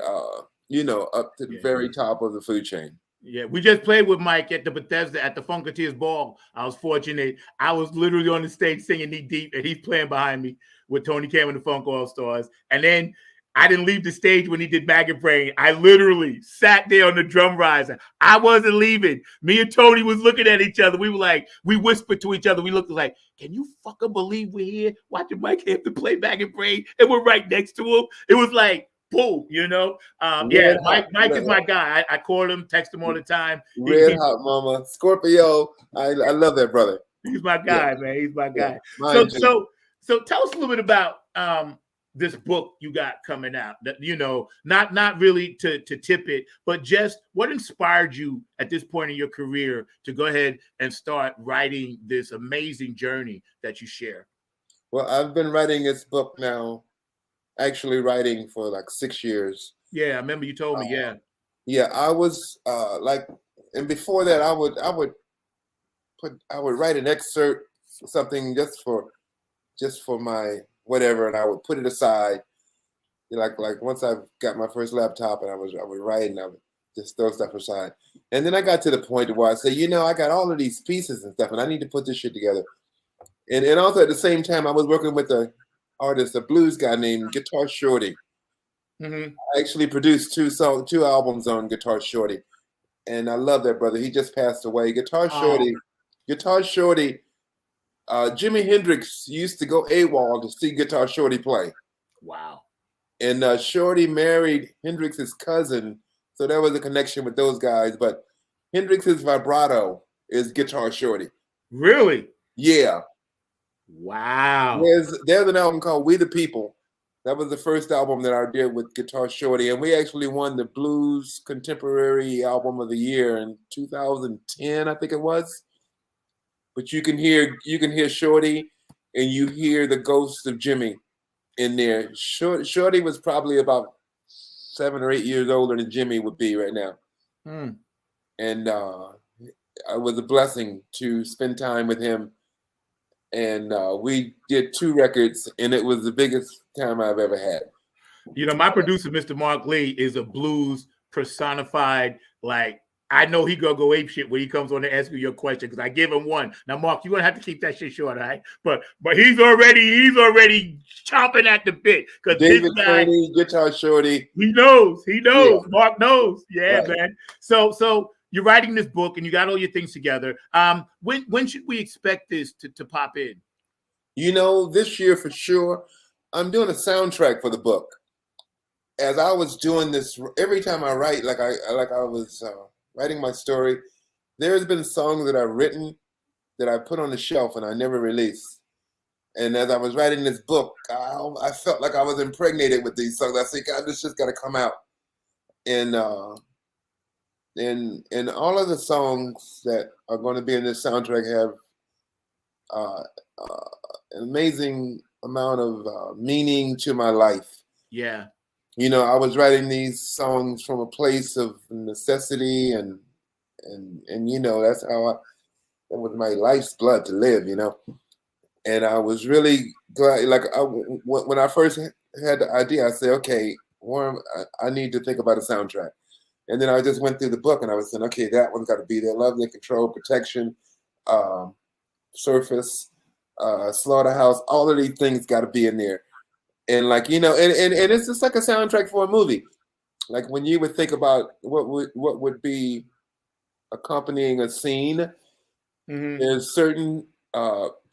[SPEAKER 2] up to the very top of the food chain.
[SPEAKER 3] Yeah, we just played with Mike at the Bethesda at the Funketeers Ball. I was fortunate. I was literally on the stage singing Knee Deep, and he's playing behind me with Tony Cameron and the Funk All Stars. And then I didn't leave the stage when he did Maggot Brain. I literally sat there on the drum riser. I wasn't leaving. Me and Tony was looking at each other. We were like, we whispered to each other. We looked like, can you fucking believe we're here watching Mike Hampton play Maggot Brain? And we're right next to him. It was like, boom, Mike is my guy. I call him, text him all the time.
[SPEAKER 2] Red Hot Mama, Scorpio. I love that brother.
[SPEAKER 3] He's my guy, man. He's my guy.
[SPEAKER 2] Yeah,
[SPEAKER 3] so tell us a little bit about this book you got coming out. That not really to tip it, but just what inspired you at this point in your career to go ahead and start writing this amazing journey that you share.
[SPEAKER 2] Well, I've been writing this book now. Actually writing for like 6 years.
[SPEAKER 3] Yeah, I remember you told me.
[SPEAKER 2] Yeah, I was and before that, I would write an excerpt, something just for my whatever, and I would put it aside. Like once I got my first laptop, and I would write, and I would just throw stuff aside. And then I got to the point where I said, I got all of these pieces and stuff, and I need to put this shit together. And also at the same time, I was working with a blues guy named Guitar Shorty. I actually produced two albums on Guitar Shorty, and I love that brother. He just passed away. Guitar Shorty. Jimi Hendrix used to go AWOL to see Guitar Shorty play.
[SPEAKER 3] Wow.
[SPEAKER 2] And Shorty married Hendrix's cousin, so there was a connection with those guys. But Hendrix's vibrato is Guitar Shorty.
[SPEAKER 3] Really?
[SPEAKER 2] Yeah.
[SPEAKER 3] Wow.
[SPEAKER 2] There's an album called We the People. That was the first album that I did with Guitar Shorty, and we actually won the Blues Contemporary Album of the Year in 2010, I think it was. But you can hear Shorty, and you hear the ghost of Jimmy in there. Shorty was probably about 7 or 8 years older than Jimmy would be right now. And it was a blessing to spend time with him. And we did 2 records, and it was the biggest time I've ever had.
[SPEAKER 3] My producer, Mr. Mark Lee, is a blues personified. Like, I know he gonna go apeshit when he comes on to ask you your question, because I give him one. Now, Mark, you're gonna have to keep that shit short, all right? But he's already chomping at the bit, because
[SPEAKER 2] David
[SPEAKER 3] this guy,
[SPEAKER 2] Guitar Shorty,
[SPEAKER 3] he knows.
[SPEAKER 2] Yeah.
[SPEAKER 3] Mark knows. Yeah,
[SPEAKER 2] Right.
[SPEAKER 3] man. So you're writing this book, and you got all your things together. When should we expect this to pop in?
[SPEAKER 2] This year for sure. I'm doing a soundtrack for the book. As I was doing this, every time I write, I was writing my story, there's been songs that I've written that I put on the shelf and I never released. And as I was writing this book, I felt like I was impregnated with these songs. I said, God, this just got to come out. And all of the songs that are going to be in this soundtrack have an amazing amount of meaning to my life.
[SPEAKER 3] Yeah.
[SPEAKER 2] You know, I was writing these songs from a place of necessity and you know, that's how that was my life's blood to live, you know. And I was really glad, like when I first had the idea, I said, okay, Warren, I need to think about a soundtrack. And then I just went through the book and I was saying, okay, that one's got to be there. Love and Control, Protection, Surface, Slaughterhouse, all of these things got to be in there. And like, you know, and it's just like a soundtrack for a movie. Like when you would think about what would be accompanying a scene, there's certain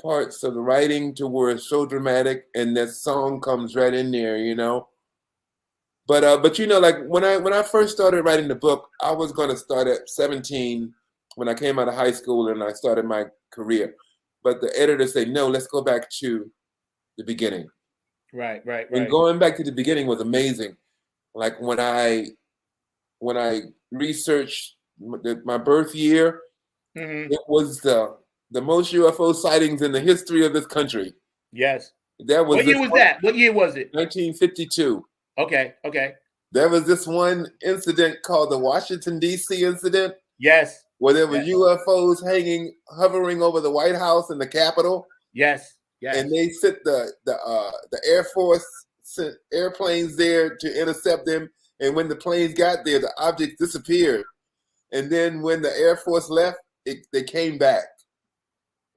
[SPEAKER 2] parts of the writing to where it's so dramatic and that song comes right in there, you know. But you know, like when I first started writing the book, I was going to start at 17 when I came out of high school and I started my career. But the editor said, no, let's go back to the beginning.
[SPEAKER 3] Right.
[SPEAKER 2] And going back to the beginning was amazing. Like when I researched my birth year, it was the most UFO sightings in the history of this country.
[SPEAKER 3] Yes.
[SPEAKER 2] That was
[SPEAKER 3] what year was that? What year was it?
[SPEAKER 2] 1952.
[SPEAKER 3] Okay.
[SPEAKER 2] There was this one incident called the Washington, D.C. incident.
[SPEAKER 3] Yes.
[SPEAKER 2] Where there were UFOs hovering over the White House and the Capitol.
[SPEAKER 3] Yes.
[SPEAKER 2] And they sent the Air Force sent airplanes there to intercept them. And when the planes got there, the objects disappeared. And then when the Air Force left, they came back.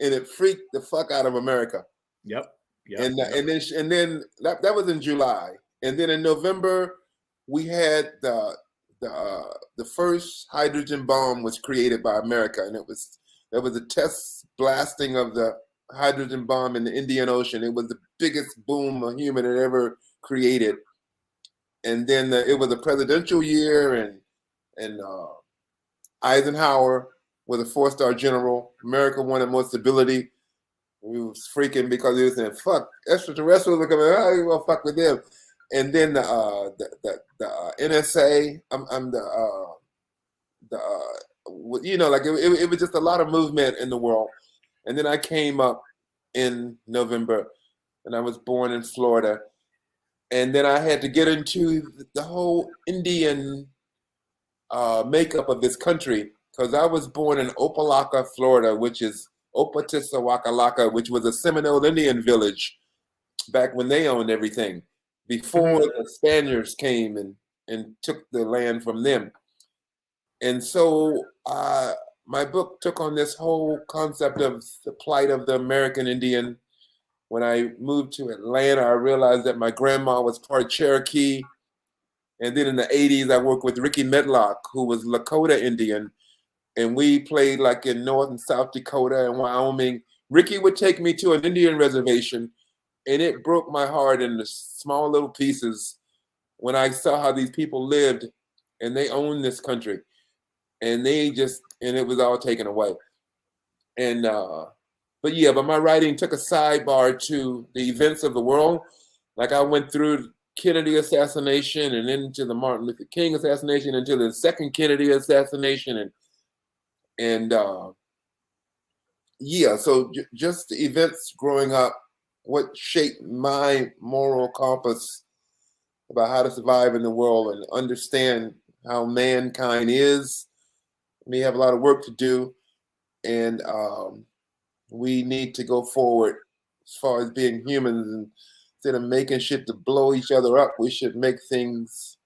[SPEAKER 2] And it freaked the fuck out of America.
[SPEAKER 3] Yep.
[SPEAKER 2] And then that was in July. And then in November, we had the first hydrogen bomb was created by America, and there was a test blasting of the hydrogen bomb in the Indian Ocean. It was the biggest boom a human had ever created. And then it was a presidential year, and Eisenhower was a 4-star general. America wanted more stability. We was freaking because he was saying, "Fuck, extraterrestrials are coming. How you gonna fuck with them?" And then the NSA, you know, like it was just a lot of movement in the world. And then I came up in November, and I was born in Florida. And then I had to get into the whole Indian makeup of this country because I was born in Opelika, Florida, which is Opatisawakalaka, which was a Seminole Indian village back when they owned everything, before the Spaniards came and took the land from them. And so my book took on this whole concept of the plight of the American Indian. When I moved to Atlanta, I realized that my grandma was part Cherokee. And then in the 80s, I worked with Ricky Medlock, who was Lakota Indian. And we played like in North and South Dakota and Wyoming. Ricky would take me to an Indian reservation, and it broke my heart into small little pieces when I saw how these people lived, and they owned this country. And it was all taken away. And but my writing took a sidebar to the events of the world. Like I went through Kennedy assassination and into the Martin Luther King assassination, into the second Kennedy assassination, so just the events growing up, what shaped my moral compass about how to survive in the world and understand how mankind is. We have a lot of work to do, and we need to go forward as far as being humans. And instead of making shit to blow each other up, we should make things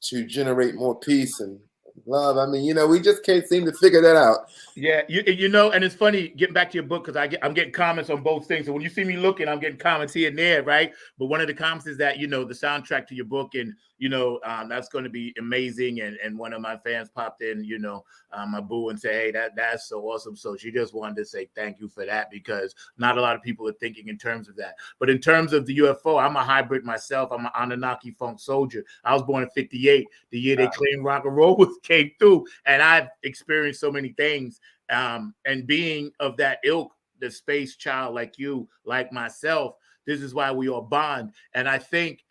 [SPEAKER 2] to generate more peace and love. I mean, you know, we just can't seem to figure that out.
[SPEAKER 3] Yeah, you know, and it's funny getting back to your book because I'm getting comments on both things. So when you see me looking, I'm getting comments here and there, right? But one of the comments is that, you know, the soundtrack to your book, and you know, that's going to be amazing. And one of my fans popped in, you know, my boo, and say, hey, that's so awesome. So she just wanted to say thank you for that, because not a lot of people are thinking in terms of that. But in terms of the UFO, I'm a hybrid myself. I'm an Anunnaki funk soldier. I was born in '58, the year they claimed rock and roll came through, and I've experienced so many things And being of that ilk, the space child like you, like myself, this is why we all bond. And I think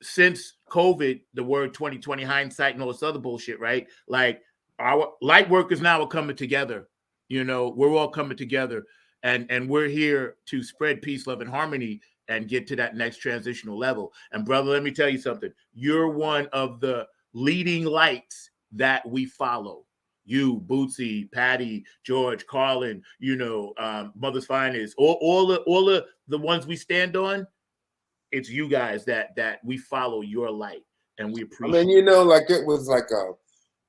[SPEAKER 3] since COVID, the word 2020 hindsight and all this other bullshit, right? Like our light workers now are coming together. You know, we're all coming together, and we're here to spread peace, love, and harmony and get to that next transitional level. And brother, let me tell you something. You're one of the leading lights that we follow. You, Bootsy, Patty, George, Carlin, you know, Mother's Finest, all the ones we stand on. It's you guys that we follow your light, and we appreciate.
[SPEAKER 2] I mean, you know, like it was like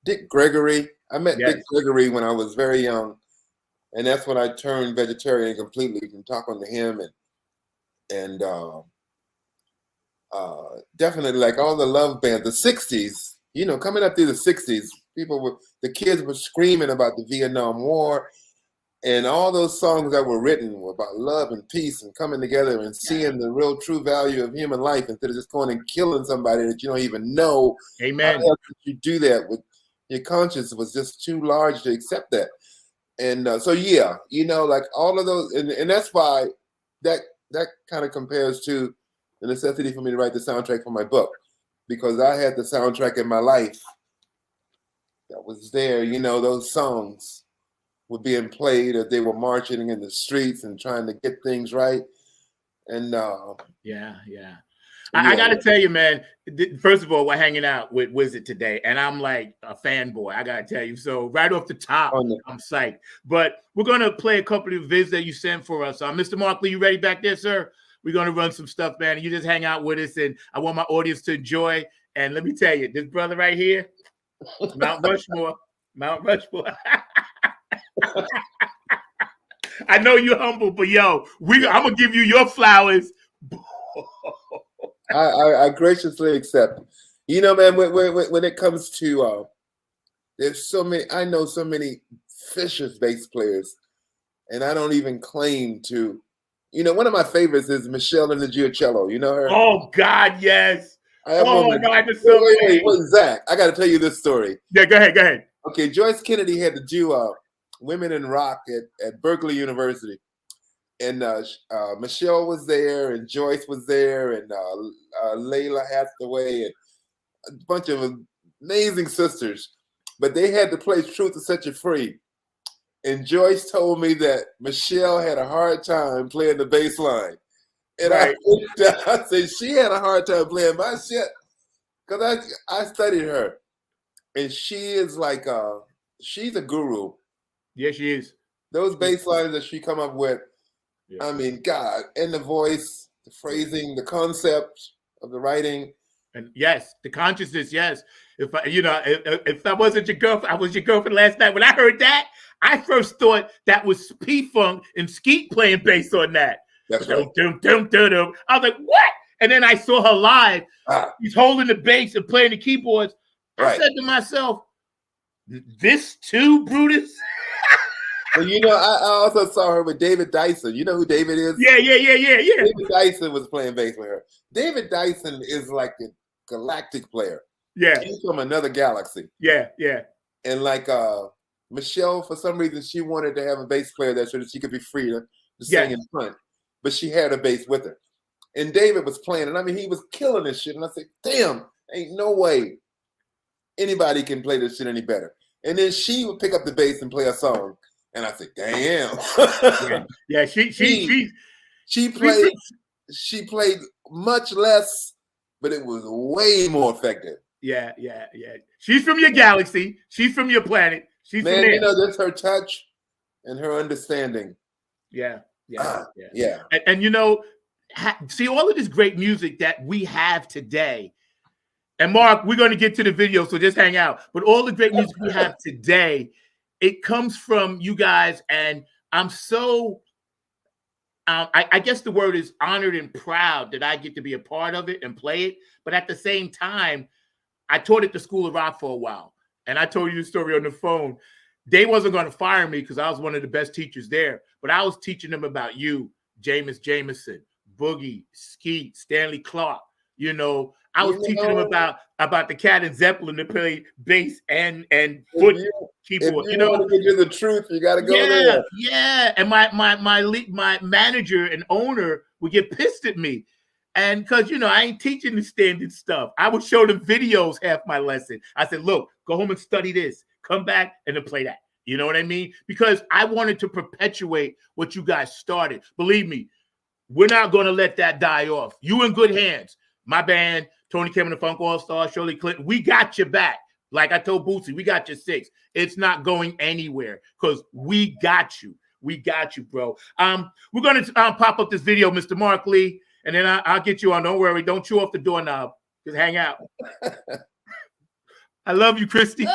[SPEAKER 2] Dick Gregory. I met
[SPEAKER 3] Yes.
[SPEAKER 2] Dick Gregory when I was very young, and that's when I turned vegetarian completely from talking to him, and definitely like all the love bands, the '60s. You know, coming up through the '60s, the kids were screaming about the Vietnam War. And all those songs that were written were about love and peace and coming together and seeing the real true value of human life instead of just going and killing somebody that you don't even know.
[SPEAKER 3] Amen.
[SPEAKER 2] How else could you do that? With your conscience was just too large to accept that. And so, yeah, you know, like all of those, and that's why that kind of compares to the necessity for me to write the soundtrack for my book, because I had the soundtrack in my life that was there. You know, those songs were being played as they were marching in the streets and trying to get things right. And
[SPEAKER 3] yeah. I got to tell you, man, first of all, we're hanging out with Wizard today, and I'm like a fanboy. I got to tell you. So right off the top, I'm psyched. But we're going to play a couple of vids that you sent for us. Mr. Markley, you ready back there, sir? We're going to run some stuff, man. You just hang out with us, and I want my audience to enjoy. And let me tell you, this brother right here, Mount Rushmore. I know you're humble, but yo, I'm gonna give you your flowers.
[SPEAKER 2] I graciously accept. You know, man, when it comes to there's so many. I know so many vicious bass players, and I don't even claim to. You know, one of my favorites is Michelle and the Giocello. You know her?
[SPEAKER 3] Oh God, yes.
[SPEAKER 2] Wait, Zach, I got to tell you this story.
[SPEAKER 3] Yeah, go ahead.
[SPEAKER 2] Okay, Joyce Kennedy had to do Women in Rock at Berkeley University. And Michelle was there, and Joyce was there, and Layla Hathaway, and a bunch of amazing sisters. But they had to play Truth to Set You Free. And Joyce told me that Michelle had a hard time playing the bass line. And right. I said she had a hard time playing my shit because I studied her. And she is like, she's a guru.
[SPEAKER 3] Yeah, she is.
[SPEAKER 2] Those bass lines that she come up with, I mean, God, and the voice, the phrasing, the concept of the writing.
[SPEAKER 3] And yes, the consciousness, yes. If I wasn't your girlfriend, I was your girlfriend last night. When I heard that, I first thought that was P-Funk and Skeet playing bass on that.
[SPEAKER 2] That's right.
[SPEAKER 3] I was like, what? And then I saw her live. He's holding the bass and playing the keyboards. I said to myself, this too, Brutus?
[SPEAKER 2] Well, you know, I also saw her with David Dyson. You know who David is?
[SPEAKER 3] Yeah.
[SPEAKER 2] David Dyson was playing bass with her. David Dyson is like a galactic player.
[SPEAKER 3] Yeah.
[SPEAKER 2] He's from another galaxy.
[SPEAKER 3] Yeah.
[SPEAKER 2] And like Michelle, for some reason, she wanted to have a bass player there so that she could be free to sing in front. But she had a bass with her. And David was playing, and I mean, he was killing this shit. And I said, damn, ain't no way anybody can play this shit any better. And then she would pick up the bass and play a song. And I said, damn.
[SPEAKER 3] Yeah,
[SPEAKER 2] she played much less, but it was way more effective.
[SPEAKER 3] Yeah. She's from your galaxy. She's from your planet. She's from there.
[SPEAKER 2] You know, that's her touch and her understanding.
[SPEAKER 3] Yeah. And you know, see all of this great music that we have today. And Mark, we're going to get to the video, so just hang out. But all the great music we have today, it comes from you guys, and I'm so, I guess the word is honored and proud that I get to be a part of it and play it. But at the same time, I taught at the School of Rock for a while, and I told you the story on the phone. They wasn't going to fire me because I was one of the best teachers there, but I was teaching them about you, Jameis Jameson, Boogie, Skeet, Stanley Clark. You know, I was teaching them about the Cat and Zeppelin to play bass and foot keyboard.
[SPEAKER 2] If you want to get the truth, you got to go there.
[SPEAKER 3] Yeah. And my manager and owner would get pissed at me. And because, I ain't teaching the standard stuff. I would show them videos half my lesson. I said, look, go home and study this. Come back and then play that. You know what I mean? Because I wanted to perpetuate what you guys started. Believe me, we're not going to let that die off. You in good hands. My band, Tony Kim and the Funk All-Stars, Shirley Clinton, we got your back. Like I told Bootsy, we got your 6. It's not going anywhere because we got you. We got you, bro. We're going to pop up this video, Mr. Mark Lee. And then I'll get you on. Don't worry. Don't chew off the doorknob. Just hang out. I love you, Christy.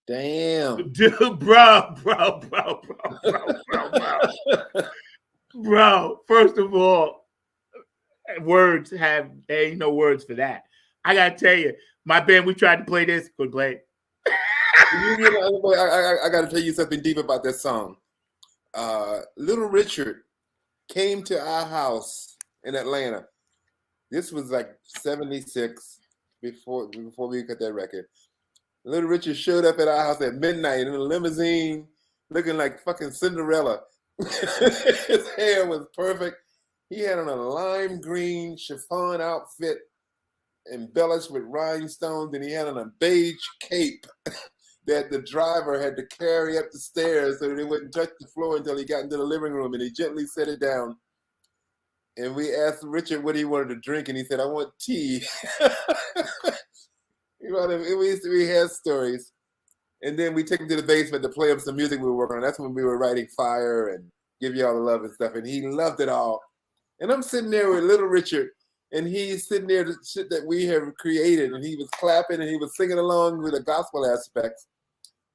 [SPEAKER 2] Damn.
[SPEAKER 3] Dude, bro. Bro, first of all, there ain't no words for that. I gotta tell you, my band, we tried to play this, couldn't play it.
[SPEAKER 2] I gotta tell you something deep about that song. Little Richard came to our house in Atlanta. This was like 76 before we got that record. Little Richard showed up at our house at midnight in a limousine looking like fucking Cinderella. His hair was perfect. He had on a lime green chiffon outfit embellished with rhinestones, and he had on a beige cape that the driver had to carry up the stairs so that it wouldn't touch the floor until he got into the living room, and he gently set it down. And we asked Richard what he wanted to drink, and he said, "I want tea." We had stories. And then we took him to the basement to play him some music we were working on. That's when we were writing Fire and Give You All the Love and stuff. And he loved it all. And I'm sitting there with Little Richard, and he's sitting there, the shit that we have created, and he was clapping and he was singing along with the gospel aspects.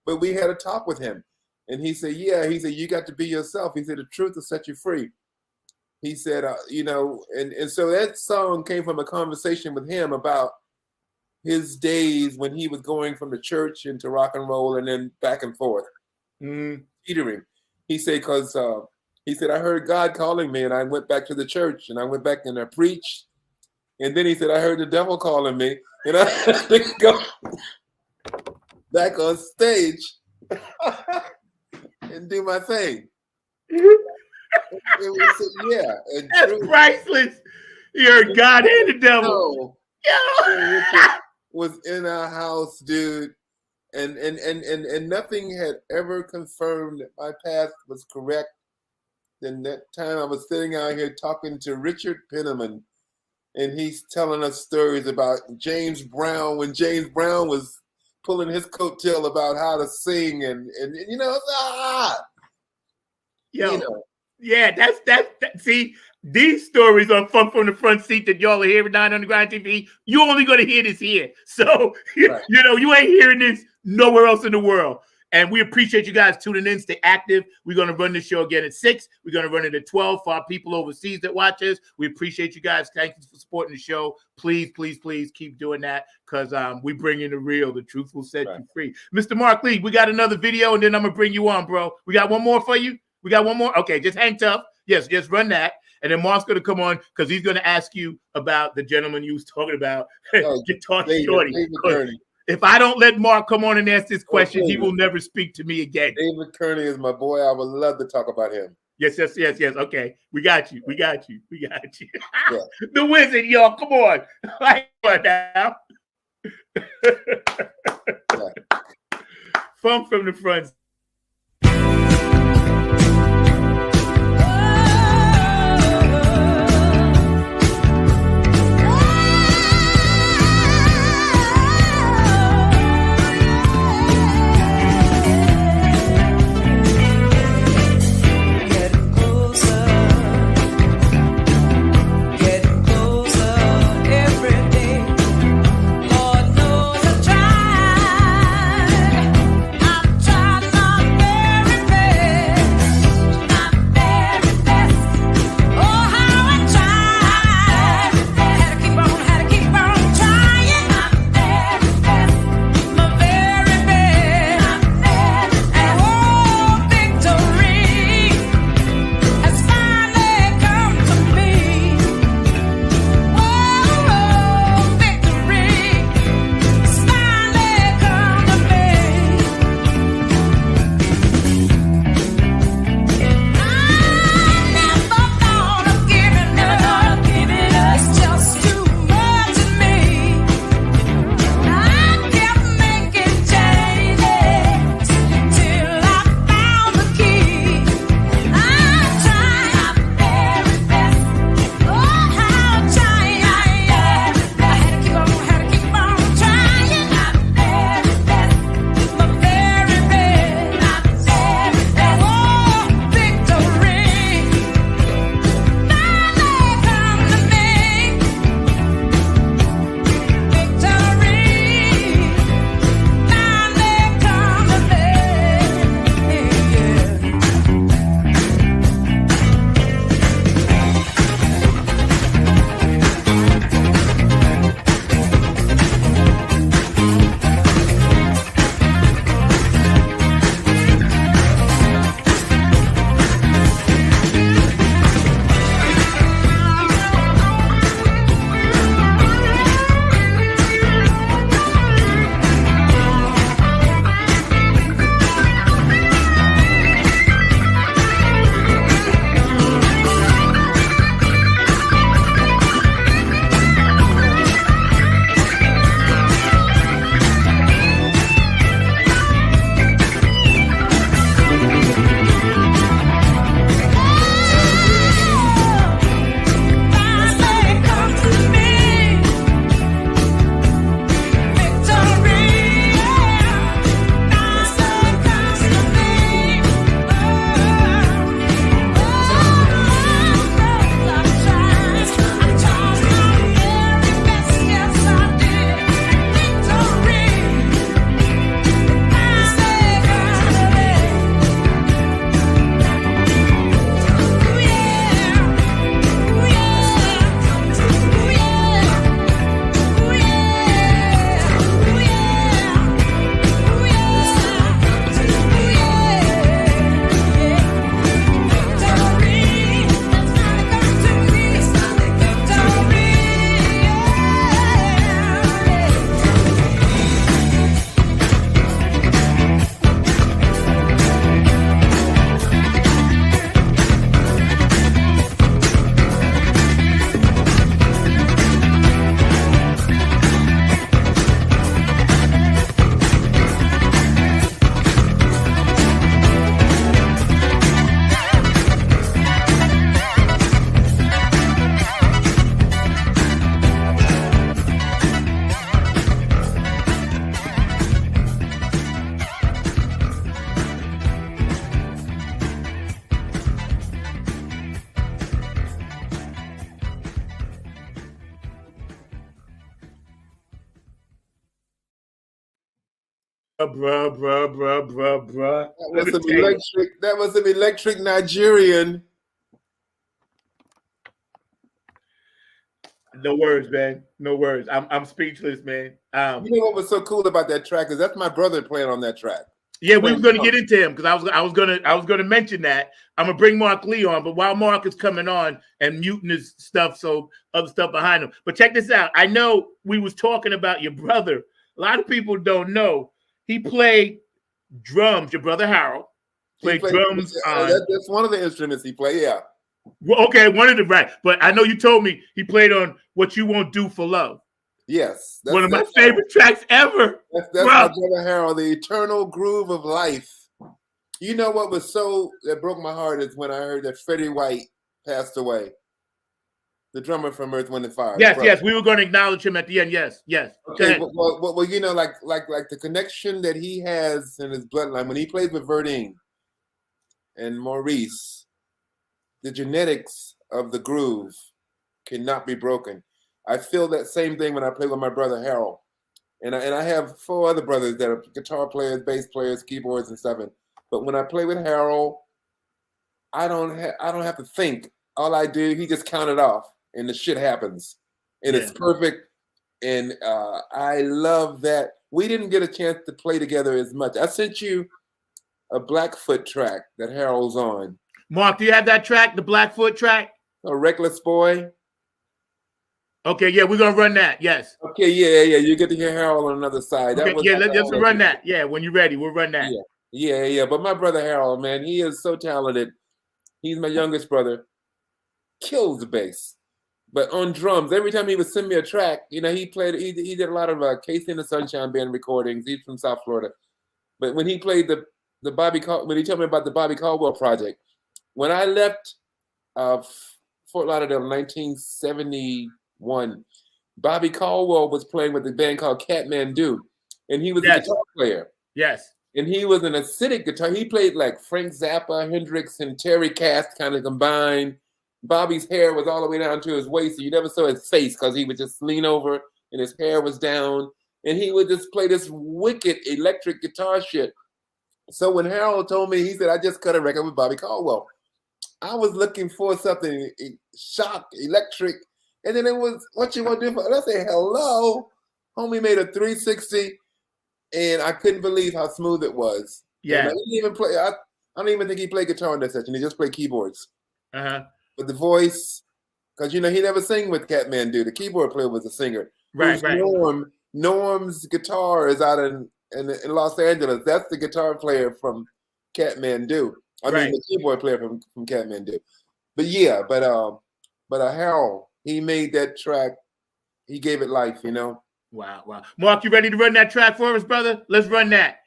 [SPEAKER 2] But we had a talk with him. And he said, you got to be yourself. He said, the truth will set you free. He said, and so that song came from a conversation with him about his days when he was going from the church into rock and roll and then back and forth. Teetering. He said, I heard God calling me, and I went back to the church, and I went back and I preached. And then he said, I heard the devil calling me, and I had to go back on stage and do my thing. And we said,
[SPEAKER 3] that's priceless. You heard God and the devil.
[SPEAKER 2] Was in our house, dude, and nothing had ever confirmed that my path was correct. Then that time I was sitting out here talking to Richard Penniman, and he's telling us stories about James Brown, when James Brown was pulling his coattail about how to sing, and
[SPEAKER 3] yeah, that's see, these stories on Funk from the Front Seat that y'all are hearing on Underground TV, you only going to hear this here. So, right. You ain't hearing this nowhere else in the world. And we appreciate you guys tuning in. Stay active. We're going to run this show again at 6. We're going to run it at 12 for our people overseas that watch us. We appreciate you guys. Thank you for supporting the show. Please, please, please keep doing that, because we bring in the real. The truth will set you free. Mr. Mark Lee, we got another video, and then I'm going to bring you on, bro. We got one more for you? We got one more? Okay, just hang tough. Yes, just run that. And then Mark's going to come on because he's going to ask you about the gentleman you was talking about, Guitar Shorty. If I don't let Mark come on and ask this question, he will never speak to me again.
[SPEAKER 2] David Kearney is my boy. I would love to talk about him.
[SPEAKER 3] Yes. Okay, we got you. Yeah. The Wizard, y'all. Come on. Now. Funk from the Front.
[SPEAKER 5] Lord knows I tried.
[SPEAKER 3] Bruh.
[SPEAKER 2] That was some electric Nigerian.
[SPEAKER 3] No words, man. No words. I'm speechless, man.
[SPEAKER 2] You know what was so cool about that track is that's my brother playing on that track.
[SPEAKER 3] Yeah, we were going to get into him because I was gonna mention that. I'm gonna bring Mark Lee on, but while Mark is coming on and muting his stuff, so other stuff behind him. But check this out. I know we was talking about your brother. A lot of people don't know he played drums. Your brother Harold played drums.
[SPEAKER 2] That's one of the instruments he played. Yeah.
[SPEAKER 3] Well, okay, one of the right. But I know you told me he played on "What You Won't Do for Love."
[SPEAKER 2] Yes,
[SPEAKER 3] one of my favorite tracks ever.
[SPEAKER 2] That's my brother Harold, the eternal groove of life. You know what was that broke my heart is when I heard that Freddie White passed away, the drummer from Earth, Wind and Fire.
[SPEAKER 3] Yes, we were going to acknowledge him at the end. Yes.
[SPEAKER 2] Okay, well, you know, like the connection that he has in his bloodline when he played with Verdine and Maurice, the genetics of the groove cannot be broken. I feel that same thing when I play with my brother Harold, and I have 4 other brothers that are guitar players, bass players, keyboards, and stuff. But when I play with Harold, I don't have to think. All I do, he just count it off, and the shit happens, and it's perfect. And I love that we didn't get a chance to play together as much. I sent you a Blackfoot track that Harold's on.
[SPEAKER 3] Mark, do you have that track, the Blackfoot track?
[SPEAKER 2] A Reckless Boy.
[SPEAKER 3] Okay, yeah, we're gonna run that. Yes.
[SPEAKER 2] Okay, yeah. You get to hear Harold on another side.
[SPEAKER 3] Okay, let's run that. Yeah, when you're ready, we'll run that.
[SPEAKER 2] Yeah. But my brother Harold, man, he is so talented. He's my youngest brother. Kills the bass, but on drums. Every time he would send me a track, you know, he did a lot of Casey and the Sunshine Band recordings. He's from South Florida, but when he played when he told me about the Bobby Caldwell project, when I left Fort Lauderdale in 1971, Bobby Caldwell was playing with a band called Kathmandu, and he was a guitar player.
[SPEAKER 3] Yes.
[SPEAKER 2] And he was an acidic guitar. He played like Frank Zappa, Hendrix, and Terry Kath kind of combined. Bobby's hair was all the way down to his waist, so you never saw his face because he would just lean over and his hair was down. And he would just play this wicked electric guitar shit. So when Harold told me, he said, I just cut a record with Bobby Caldwell. I was looking for something shock, electric. And then it was, what you want to do for? And I said, hello. Homie made a 360. And I couldn't believe how smooth it was.
[SPEAKER 3] Yeah.
[SPEAKER 2] He didn't even play. I don't even think he played guitar in that session. He just played keyboards.
[SPEAKER 3] Uh-huh.
[SPEAKER 2] But the voice, because, you know, he never sang with Kathmandu. The keyboard player was a singer.
[SPEAKER 3] Right.
[SPEAKER 2] Norm's guitar is out in Los Angeles. That's the guitar player from Kathmandu. I mean, the keyboard player from Kathmandu. But yeah, but Harold, he made that track. He gave it life, you know.
[SPEAKER 3] Wow. Mark, you ready to run that track for us, brother? Let's run that.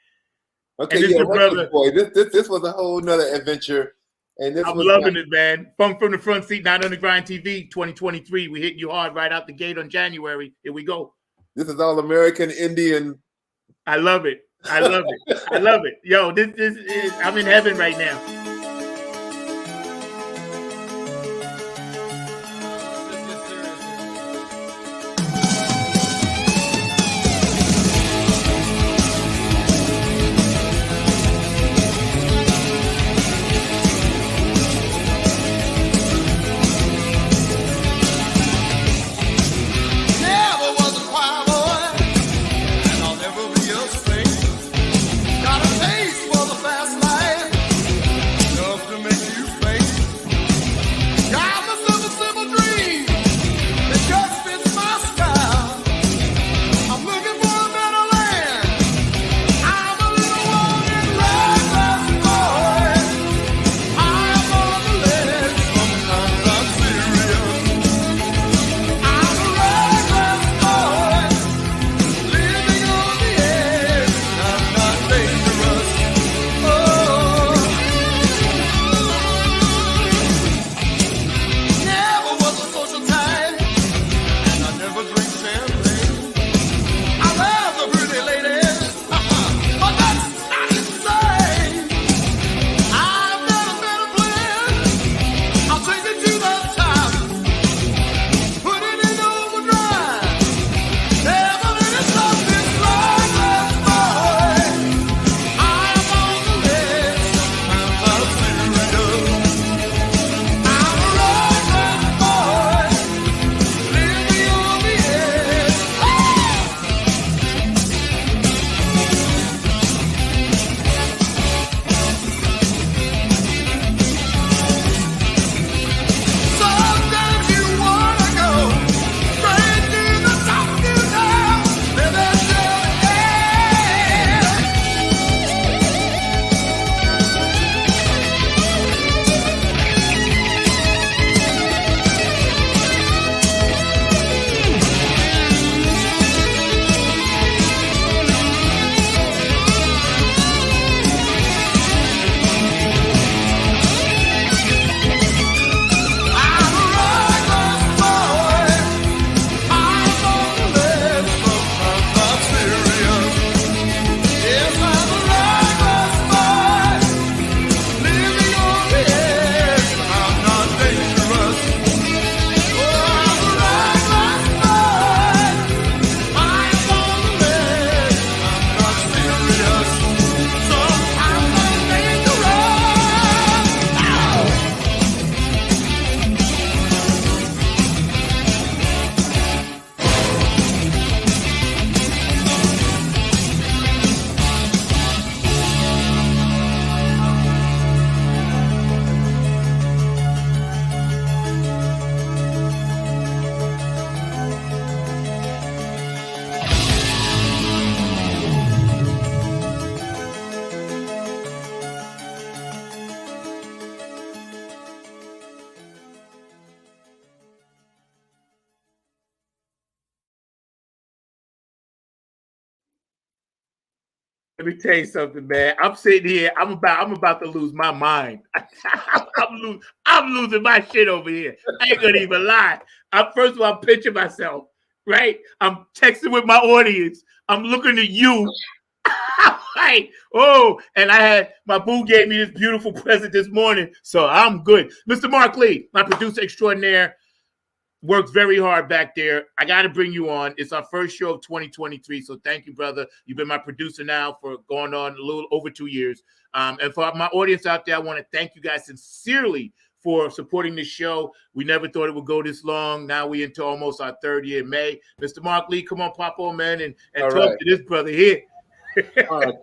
[SPEAKER 2] Okay, yeah, brother. Boy, this was a whole nother adventure. And I'm
[SPEAKER 3] loving it, man. Funk from the Front Seat, Not on the Grind TV 2023. We hitting you hard right out the gate on January. Here we go.
[SPEAKER 2] This is all American Indian.
[SPEAKER 3] I love it. Yo, this is, I'm in heaven right now. Let me tell you something, man. I'm sitting here. I'm about to lose my mind. I'm losing my shit over here. I ain't gonna even lie. First of all, I'm picturing myself, right? I'm texting with my audience. I'm looking at you. Right. Oh, and my boo gave me this beautiful present this morning, so I'm good. Mr. Mark Lee, my producer extraordinaire, works very hard back there. I got to bring you on. It's our first show of 2023, so thank you, brother. You've been my producer now for going on a little over 2 years. And for my audience out there, I want to thank you guys sincerely for supporting this show. We never thought it would go this long. Now we into almost our third year in May. Mr. Mark Lee, come on, pop on, man, and talk to this brother here.
[SPEAKER 2] All right.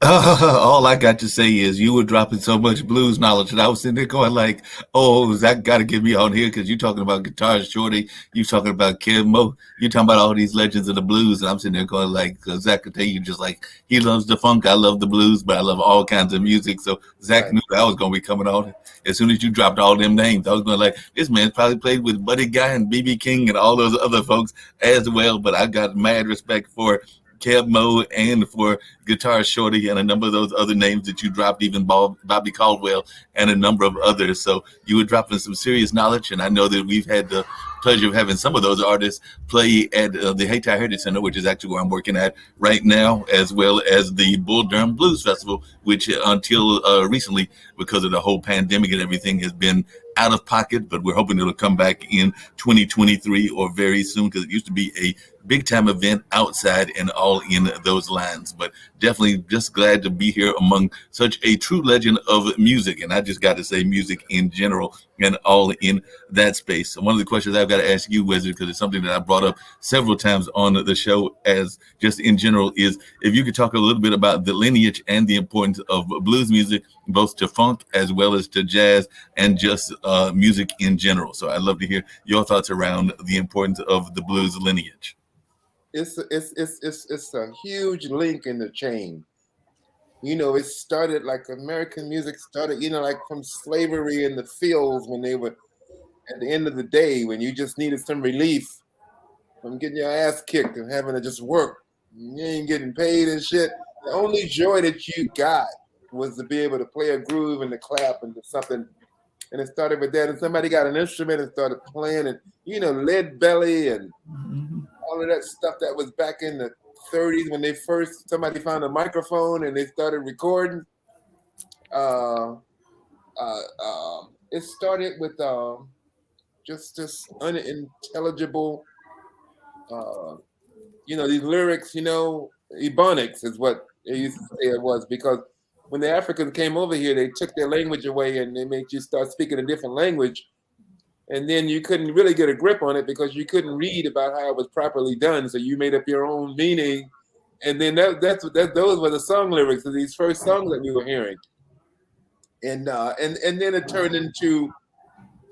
[SPEAKER 5] All I got to say is you were dropping so much blues knowledge, and I was sitting there going like, "Oh, Zach got to get me on here because you're talking about Guitar Shorty, you talking about Kev Mo, you talking about all these legends of the blues." And I'm sitting there going like, Zach could tell you just like he loves the funk, I love the blues, but I love all kinds of music. So Zach knew that I was going to be coming on. As soon as you dropped all them names, I was going like, this man's probably played with Buddy Guy and BB King and all those other folks as well. But I got mad respect for Kev Mo and for Guitar Shorty and a number of those other names that you dropped, even Bobby Caldwell and a number of others. So you were dropping some serious knowledge, and I know that we've had the pleasure of having some of those artists play at the Hayti Heritage Center, which is actually where I'm working at right now, as well as the Bull Durham Blues Festival, which until recently, because of the whole pandemic and everything, has been out of pocket, but we're hoping it'll come back in 2023 or very soon, because it used to be a big time event outside and all in those lines. But definitely just glad to be here among such a true legend of music. And I just got to say music in general and all in that space. So one of the questions I've got to ask you, Wizard, because it's something that I brought up several times on the show as just in general, is if you could talk a little bit about the lineage and the importance of blues music, both to funk as well as to jazz and just music in general. So I'd love to hear your thoughts around the importance of the blues lineage.
[SPEAKER 2] It's a huge link in the chain. You know, it started like American music started, you know, like from slavery in the fields when they were at the end of the day, when you just needed some relief from getting your ass kicked and having to just work. You ain't getting paid and shit. The only joy that you got was to be able to play a groove and to clap and to something. And it started with that. And somebody got an instrument and started playing, and, you know, Lead Belly and all of that stuff that was back in the 30s when somebody found a microphone and they started recording. It started with just this unintelligible, you know, these lyrics, you know, Ebonics is what they used to say it was, because when the Africans came over here, they took their language away and they made you start speaking a different language. And then you couldn't really get a grip on it because you couldn't read about how it was properly done. So you made up your own meaning. And then those were the song lyrics of these first songs that we were hearing. And then it turned into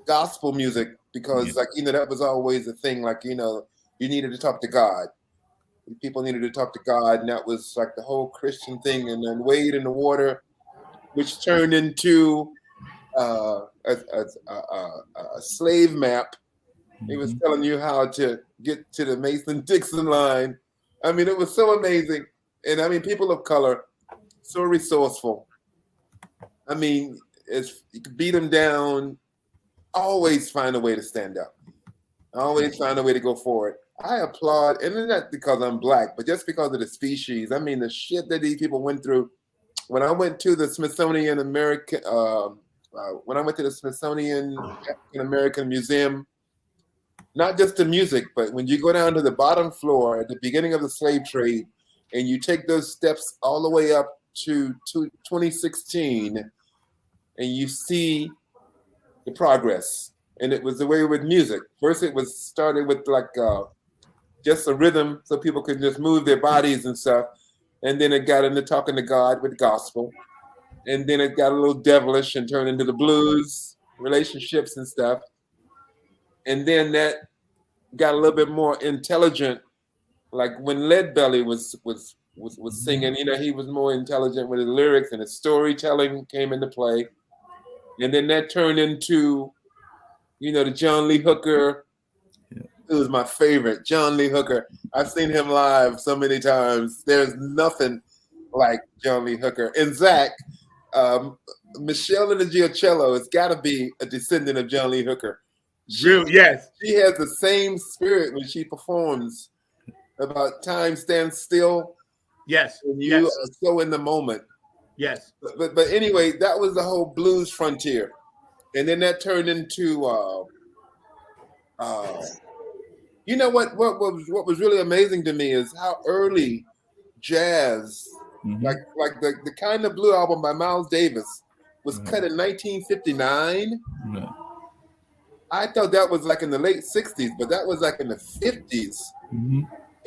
[SPEAKER 2] gospel music because, like, you know, that was always a thing. Like, you know, you needed to talk to God. People needed to talk to God. And that was like the whole Christian thing. And then Wade in the Water, which turned into a slave map. He was telling you how to get to the Mason-Dixon line. I mean, it was so amazing. And I mean, people of color, so resourceful. I mean, you could beat them down, always find a way to stand up. Always find a way to go forward. I applaud, and not because I'm black, but just because of the species. I mean, the shit that these people went through. When I went to the Smithsonian African American Museum, not just the music, but when you go down to the bottom floor at the beginning of the slave trade, and you take those steps all the way up to 2016, and you see the progress. And it was the way with music. First, it was started with like just a rhythm, so people could just move their bodies and stuff. And then it got into talking to God with gospel. And then it got a little devilish and turned into the blues, relationships and stuff. And then that got a little bit more intelligent. Like when Lead Belly was singing, you know, he was more intelligent with his lyrics, and his storytelling came into play. And then that turned into, you know, the John Lee Hooker. It was my favorite, John Lee Hooker. I've seen him live so many times. There's nothing like John Lee Hooker. And Zach, Michelle and the Giocello has got to be a descendant of John Lee Hooker.
[SPEAKER 3] Yes.
[SPEAKER 2] She has the same spirit when she performs about time stands still.
[SPEAKER 3] Yes.
[SPEAKER 2] And you are so in the moment.
[SPEAKER 3] Yes.
[SPEAKER 2] But anyway, that was the whole blues frontier. And then that turned into you know what was really amazing to me is how early jazz, like the Kind of Blue album by Miles Davis was cut in 1959. I thought that was like in the late 60s, but that was like in the 50s.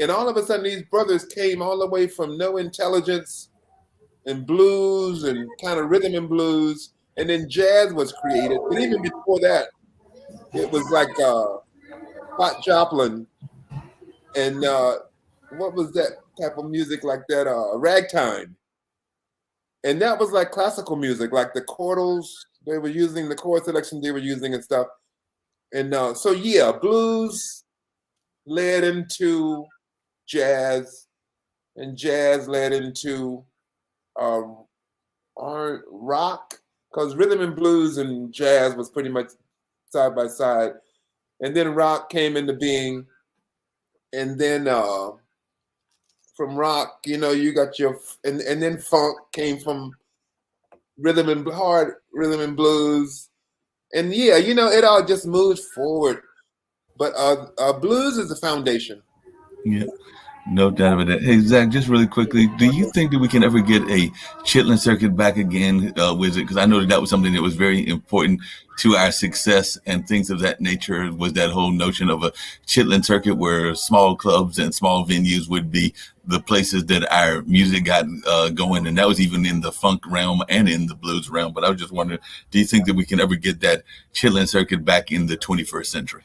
[SPEAKER 2] And all of a sudden these brothers came all the way from No Intelligence and blues and kind of rhythm and blues, and then jazz was created. But even before that, it was like Hot Joplin and what was that type of music like that? Ragtime. And that was like classical music, like the chordals they were using, the chord selection they were using and stuff. And so yeah, blues led into jazz, and jazz led into rock, because rhythm and blues and jazz was pretty much side by side. And then rock came into being. And then from rock, you know, you got your, and then funk came from hard rhythm and blues. And yeah, you know, it all just moves forward. But blues is the foundation.
[SPEAKER 5] Yeah. No doubt about that. Hey, Zach, just really quickly, do you think that we can ever get a Chitlin Circuit back again with it? Because I know that was something that was very important to our success and things of that nature, was that whole notion of a Chitlin Circuit where small clubs and small venues would be the places that our music got going. And that was even in the funk realm and in the blues realm. But I was just wondering, do you think that we can ever get that Chitlin Circuit back in the 21st century?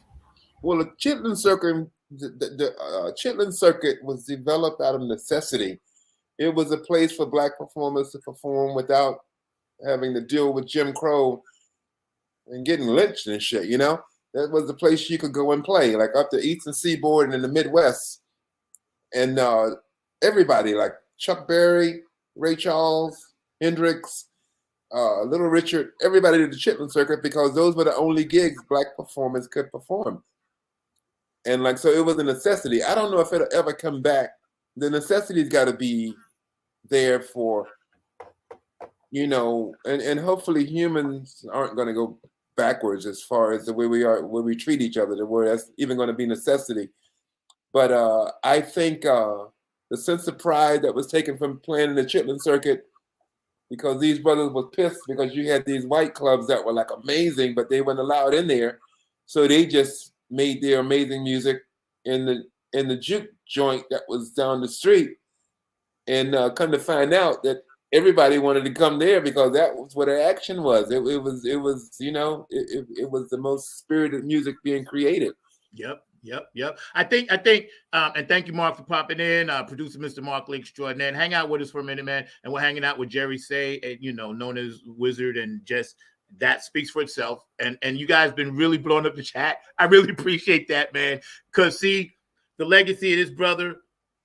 [SPEAKER 2] Well, the Chitlin Circuit... The Chitlin Circuit was developed out of necessity. It was a place for Black performers to perform without having to deal with Jim Crow and getting lynched and shit, you know? That was the place you could go and play, like up the Eastern Seaboard and in the Midwest. And everybody, like Chuck Berry, Ray Charles, Hendrix, Little Richard, everybody did the Chitlin Circuit because those were the only gigs Black performers could perform. And like, so it was a necessity. I don't know if it'll ever come back. The necessity's got to be there for, you know, and hopefully humans aren't going to go backwards as far as the way we are, where we treat each other, where that's even going to be necessity. But I think the sense of pride that was taken from playing in the Chitlin Circuit, because these brothers were pissed because you had these white clubs that were like amazing, but they weren't allowed in there. So they just made their amazing music in the juke joint that was down the street, and come to find out that everybody wanted to come there because that was where the action was. It was you know, it was the most spirited music being created.
[SPEAKER 3] Yep. I think, and thank you, Mark, for popping in. Producer Mr. Mark Lee Extraordinaire. Hang out with us for a minute, man. And we're hanging out with Jerry Say, you know, known as Wizard, and just. That speaks for itself. And you guys been really blowing up the chat. I really appreciate that, man. Because, see, the legacy of this brother,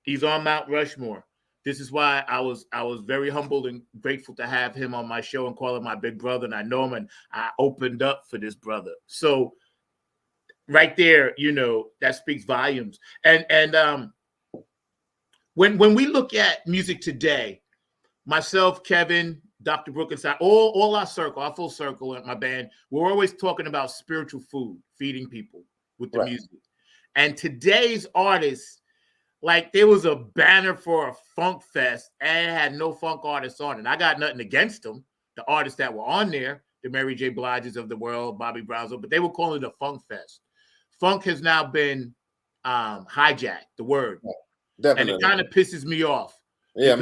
[SPEAKER 3] he's on Mount Rushmore. This is why I was very humbled and grateful to have him on my show and call him my big brother. And I know him, and I opened up for this brother. So right there, you know, that speaks volumes. And when we look at music today, myself, Kevin, Dr. Brooke and all our circle, our full circle at my band, we're always talking about spiritual food, feeding people with the music. And today's artists, like there was a banner for a funk fest and it had no funk artists on it. I got nothing against them, the artists that were on there, the Mary J. Bliges of the world, Bobby Brown's, but they were calling it a funk fest. Funk has now been hijacked, the word. Definitely. And it kind of pisses me off.
[SPEAKER 2] Yeah,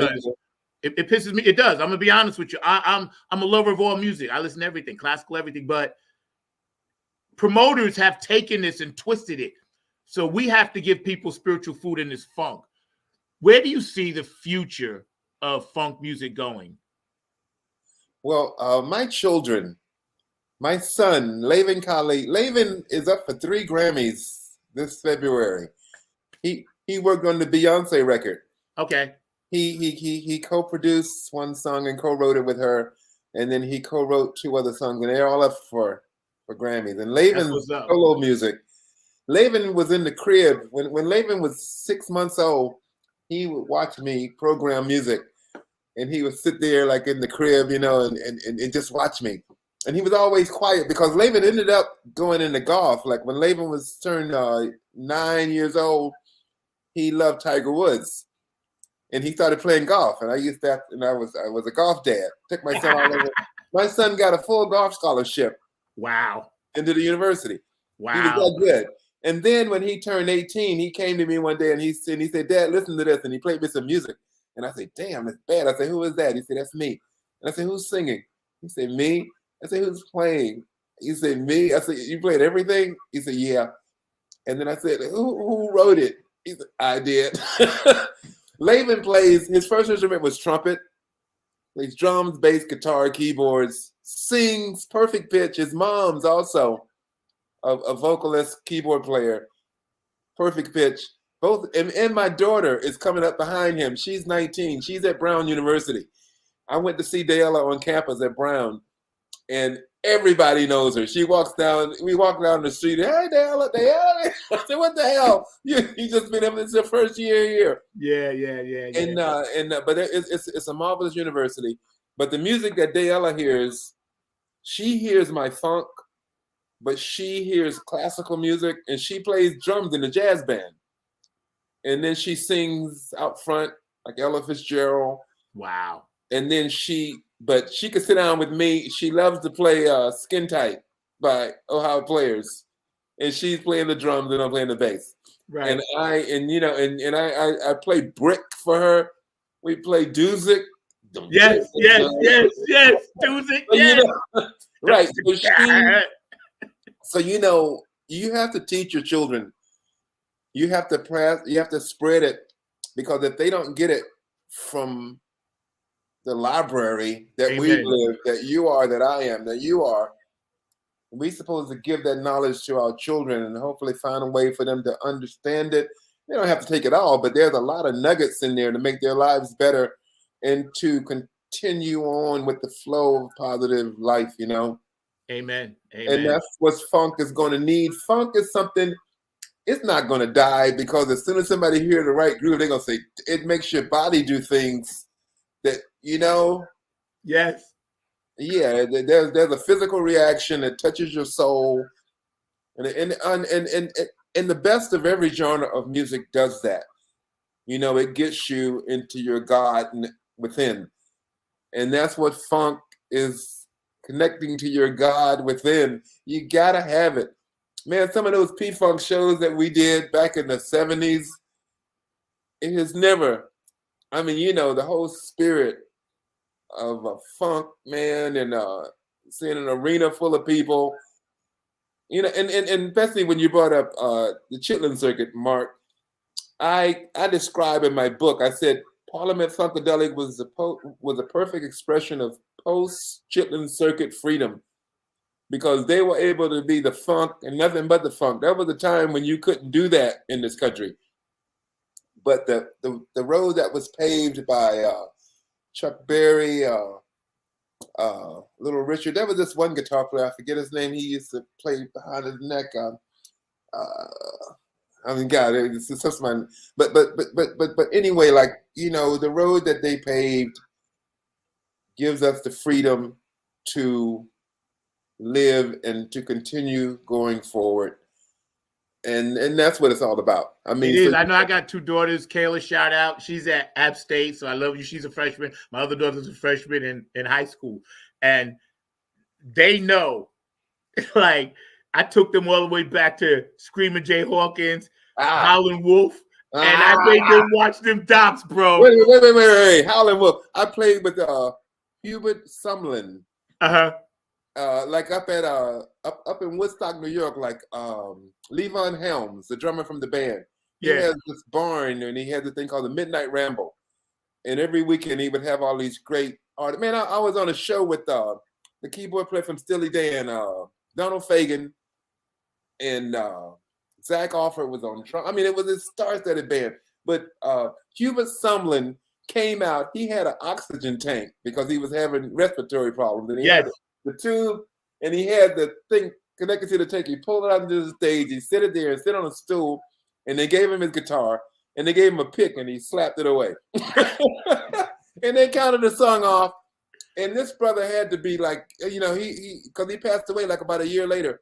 [SPEAKER 3] It pisses me. It does. I'm gonna be honest with you. I'm a lover of all music. I listen to everything, classical, everything. But promoters have taken this and twisted it. So we have to give people spiritual food in this funk. Where do you see the future of funk music going?
[SPEAKER 2] Well, my children, my son, Laven Kali, Laven is up for 3 Grammys this February. He worked on the Beyonce record.
[SPEAKER 3] Okay.
[SPEAKER 2] he co-produced one song and co-wrote it with her, and then he co-wrote 2 other songs, and they're all up for Grammys. And Lavin's solo music. Lavin was in the crib when Lavin was 6 months old. He would watch me program music, and he would sit there like in the crib, you know, and just watch me. And he was always quiet because Lavin ended up going into golf. Like when Lavin was turned 9 years old, he loved Tiger Woods, and he started playing golf. And I used that, and I was a golf dad. Took my son all over. My son got a full golf scholarship.
[SPEAKER 3] Wow.
[SPEAKER 2] Into the university.
[SPEAKER 3] Wow.
[SPEAKER 2] He was that good. And then when he turned 18, he came to me one day and he said, "Dad, listen to this." And he played me some music. And I said, "Damn, that's bad." I said, "Who is that?" He said, "That's me." And I said, "Who's singing?" He said, "Me." I said, "Who's playing?" He said, "Me." I said, "You played everything?" He said, "Yeah." And then I said, Who wrote it?" He said, "I did." Lavin plays, his first instrument was trumpet, plays drums, bass, guitar, keyboards, sings perfect pitch. His mom's also a vocalist, keyboard player, perfect pitch. Both, and my daughter is coming up behind him. She's 19. She's at Brown University. I went to see Dayella on campus at Brown, and everybody knows her. We walk down the street. "Hey, Dayella." I said, "What the hell? You just been up. It's your first year here."
[SPEAKER 3] Yeah.
[SPEAKER 2] But it's a marvelous university. But the music that Dayella hears, she hears my funk, but she hears classical music, and she plays drums in a jazz band. And then she sings out front like Ella Fitzgerald.
[SPEAKER 3] Wow.
[SPEAKER 2] And then she could sit down with me. She loves to play Skin Tight by Ohio Players. And she's playing the drums and I'm playing the bass.
[SPEAKER 3] Right.
[SPEAKER 2] And I play brick for her. We play Duzik.
[SPEAKER 3] Yes. Duzik, yes.
[SPEAKER 2] Right. So you have to teach your children. You have to spread it, because if they don't get it from the library that
[SPEAKER 3] Amen.
[SPEAKER 2] we live, that you are, that I am, that you are, we're supposed to give that knowledge to our children and hopefully find a way for them to understand it. They don't have to take it all, but there's a lot of nuggets in there to make their lives better and to continue on with the flow of positive life,
[SPEAKER 3] Amen.
[SPEAKER 2] And that's what funk is going to need. Funk is something, it's not going to die, because as soon as somebody hears the right groove, they're going to say, it makes your body do things that,
[SPEAKER 3] Yes.
[SPEAKER 2] Yeah, there's a physical reaction that touches your soul. And the best of every genre of music does that. It gets you into your God within. And that's what funk is, connecting to your God within. You got to have it. Man, some of those P-Funk shows that we did back in the 70s, it has never, the whole spirit of a funk, man, and seeing an arena full of people, and especially when you brought up the Chitlin Circuit, Mark, I describe in my book, I said Parliament Funkadelic was a perfect expression of post-Chitlin Circuit freedom, because they were able to be the funk and nothing but the funk. That was a time when you couldn't do that in this country. But the road that was paved by Chuck Berry, Little Richard, there was this one guitar player, I forget his name, he used to play behind his neck. God, it's just my, but anyway, the road that they paved gives us the freedom to live and to continue going forward. And that's what it's all about.
[SPEAKER 3] It is. I know I got 2 daughters. Kayla, shout out. She's at App State, so I love you. She's a freshman. My other daughter's a freshman in high school. And they know, I took them all the way back to Screaming Jay Hawkins, Howlin' Wolf, and I made them watch them docs, bro.
[SPEAKER 2] Wait. Howlin' Wolf. I played with Hubert Sumlin. Up in Woodstock, New York, Levon Helms, the drummer from the band. He has this barn, and he has a thing called the Midnight Ramble. And every weekend he would have all these great artists. Man, I was on a show with the keyboard player from Steely Dan, Donald Fagen, and Zach Offer was on drum. It was a star-studded band. But Hubert Sumlin came out. He had an oxygen tank because he was having respiratory problems, and he
[SPEAKER 3] Yes.
[SPEAKER 2] had the tube, and he had the thing connected to the tank. He pulled it out into the stage. He set it there and sit on a stool, and they gave him his guitar, and they gave him a pick, and he slapped it away. And they counted the song off. And this brother had to be like, you know, he because he passed away like about a year later.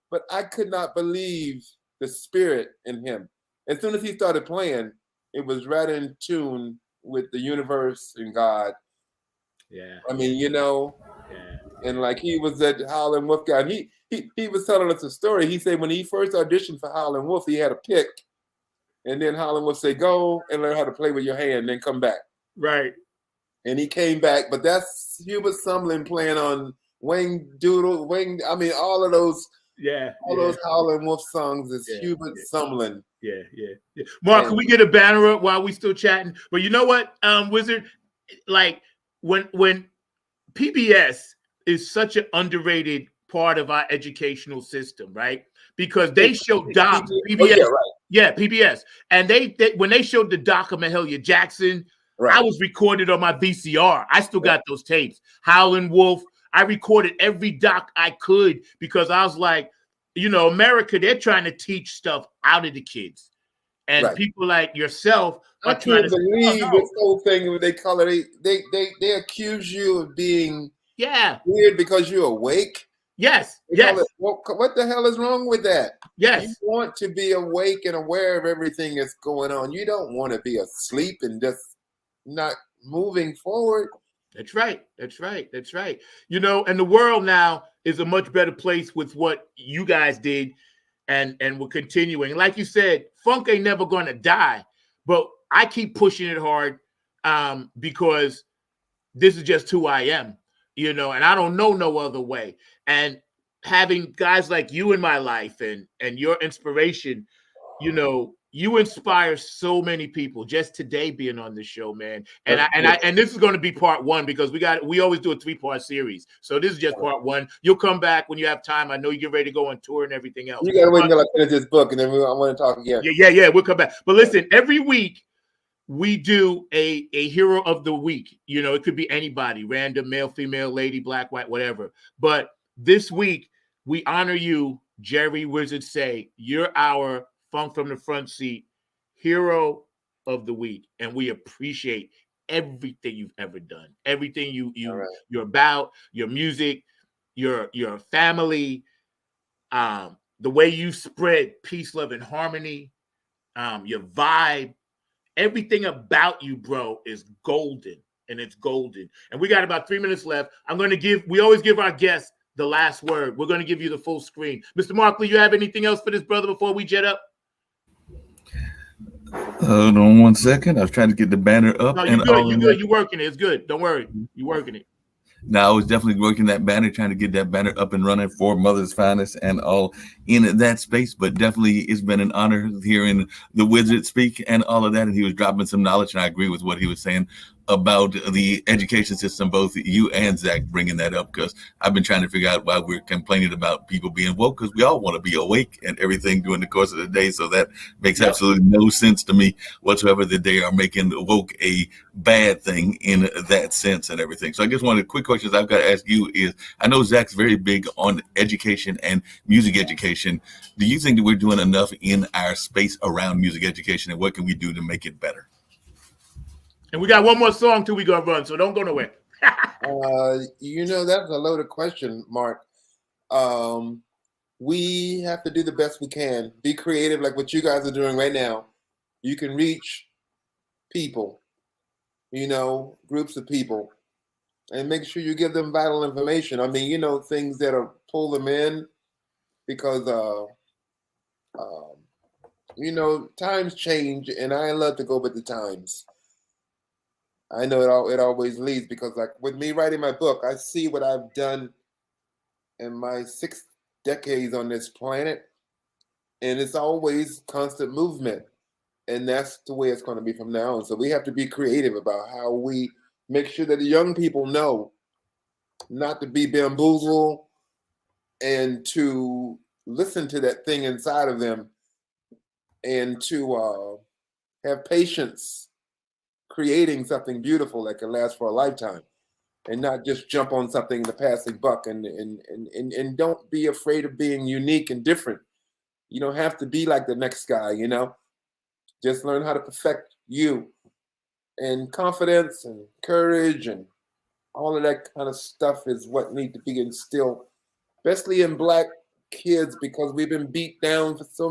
[SPEAKER 2] But I could not believe the spirit in him. As soon as he started playing, it was right in tune with the universe and God.
[SPEAKER 3] Yeah.
[SPEAKER 2] I mean, you know,
[SPEAKER 3] Yeah.
[SPEAKER 2] and like he was at Howlin' Wolf guy. And he was telling us a story. He said when he first auditioned for Howlin' Wolf, he had a pick. And then Howlin' Wolf say, go and learn how to play with your hand, then come back.
[SPEAKER 3] Right.
[SPEAKER 2] And he came back, but that's Hubert Sumlin playing on Wayne Doodle, I mean, all of those, those Howlin' Wolf songs is Hubert Sumlin.
[SPEAKER 3] Yeah. Mark, can we get a banner up while we still chatting? But you know what, Wizard? Like when PBS is such an underrated part of our educational system, right? Because they show docs, PBS, PBS, and they when they showed the doc of Mahalia Jackson. Right. I was recorded on my VCR. I still got those tapes. Howlin' Wolf. I recorded every doc I could because I was like, you know, America, they're trying to teach stuff out of the kids. And people like yourself are trying to
[SPEAKER 2] believe this whole thing they call it. They accuse you of being weird because you're awake.
[SPEAKER 3] Yes.
[SPEAKER 2] What the hell is wrong with that?
[SPEAKER 3] Yes.
[SPEAKER 2] You want to be awake and aware of everything that's going on. You don't want to be asleep and just not moving forward.
[SPEAKER 3] That's right. You know, and the world now is a much better place with what you guys did, and we're continuing. Like you said, funk ain't never gonna die, but I keep pushing it hard because this is just who I am, you know, and I don't know no other way. And having guys like you in my life and your inspiration, you know, you inspire so many people just today being on the show, man. And this is going to be part one because we always do a 3-part series. So this is just part one. You'll come back when you have time. I know you get ready to go on tour and everything else.
[SPEAKER 2] You got to wait until I finish this book and then I want to talk again.
[SPEAKER 3] Yeah. We'll come back. But listen, every week we do a hero of the week. You know, it could be anybody, random, male, female, lady, black, white, whatever. But this week we honor you, Jerry Wizard Say. You're our Funk from the Front Seat hero of the week, and we appreciate everything you've ever done, everything you're about, your music, your family, the way you spread peace, love, and harmony, your vibe, everything about you, bro, is golden, and it's golden. And we got about 3 minutes left. We always give our guests the last word. We're going to give you the full screen. Mr. Markley, you have anything else for this brother before we jet up?
[SPEAKER 5] Hold on 1 second. I was trying to get the banner up.
[SPEAKER 3] No, you're good. You're good. You're working it. It's good. Don't worry. You're working it.
[SPEAKER 5] No, I was definitely working that banner, trying to get that banner up and running for Mother's Finest and all in that space. But definitely it's been an honor hearing the Wizard speak and all of that. And he was dropping some knowledge. And I agree with what he was saying about the education system, both you and Zach bringing that up, because I've been trying to figure out why we're complaining about people being woke, because we all want to be awake and everything during the course of the day. So that makes absolutely no sense to me whatsoever that they are making woke a bad thing in that sense and everything. So I guess one of the quick questions I've got to ask you is, I know Zach's very big on education and music education. Do you think that we're doing enough in our space around music education, and what can we do to make it better?
[SPEAKER 3] And we got one more song till we go run, so don't go nowhere.
[SPEAKER 2] You know, that's a loaded question, Mark. We have to do the best we can. Be creative, like what you guys are doing right now. You can reach people, you know, groups of people, and make sure you give them vital information. I mean, you know, things that'll pull them in, because, you know, times change, and I love to go with the times. I know it always leads, because like with me writing my book, I see what I've done in my 6 decades on this planet, and it's always constant movement, and that's the way it's going to be from now on. So we have to be creative about how we make sure that the young people know not to be bamboozled and to listen to that thing inside of them, and to have patience, creating something beautiful that can last for a lifetime, and not just jump on something in the passing buck. And don't be afraid of being unique and different. You don't have to be like the next guy, you know. Just learn how to perfect you. And confidence and courage and all of that kind of stuff is what needs to be instilled, especially in Black kids, because we've been beat down for so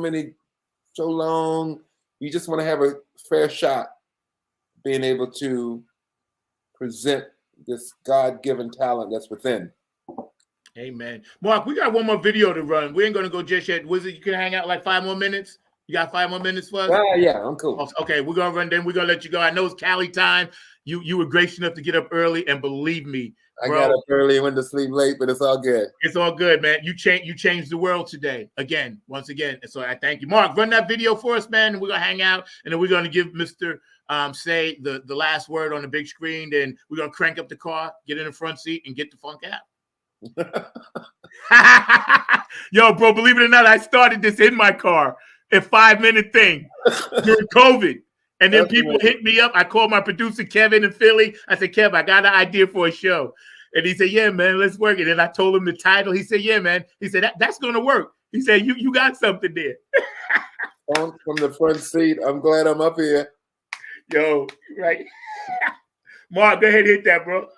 [SPEAKER 2] long. You just want to have a fair shot being able to present this God-given talent that's within.
[SPEAKER 3] Amen. Mark, we got one more video to run. We ain't gonna go just yet. Wizard, you can hang out like 5 more minutes. You got 5 more minutes for us?
[SPEAKER 2] Yeah, I'm cool.
[SPEAKER 3] Okay, we're gonna run. Then we're gonna let you go. I know it's Cali time. You were gracious enough to get up early, and believe me,
[SPEAKER 2] I
[SPEAKER 3] bro,
[SPEAKER 2] got up early, went to sleep late, but it's all good.
[SPEAKER 3] it's all good, man. You changed the world today once again. And so I thank you, Mark. Run that video for us, man. And we're gonna hang out, and then we're gonna give Mr. Say the last word on the big screen. Then we're gonna crank up the car, get in the front seat, and get the funk out. Yo, bro, believe it or not, I started this in my car, a 5-minute thing during COVID. And then people hit me up. I called my producer, Kevin, in Philly. I said, Kev, I got an idea for a show. And he said, yeah, man, let's work it. And I told him the title. He said, yeah, man. He said, that's going to work. He said, you got something there.
[SPEAKER 2] From the front seat. I'm glad I'm up here.
[SPEAKER 3] Yo, right. Mark, go ahead and hit that, bro.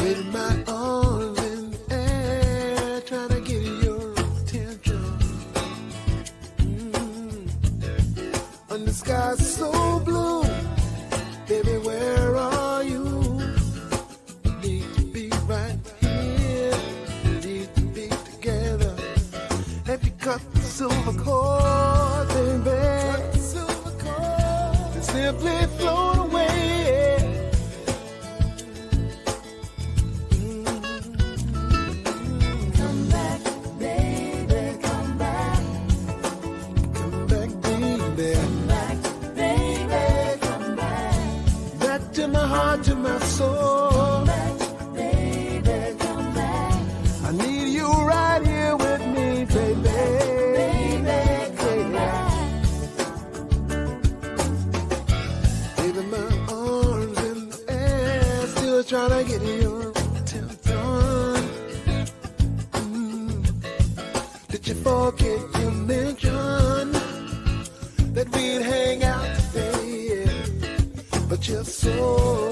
[SPEAKER 6] With my arms in the air, trying to get your attention. And the sky's so blue, baby, where are you? We need to be right here, we need to be together. Have you cut the silver cord, baby? Cut the silver cord and simply float away. To my soul, come back, baby, come back. I need you right here with me, baby, baby, come back. Baby, my arms in the air, still trying to get your attention. Did you forget you mentioned that we'd hang out today? But you're so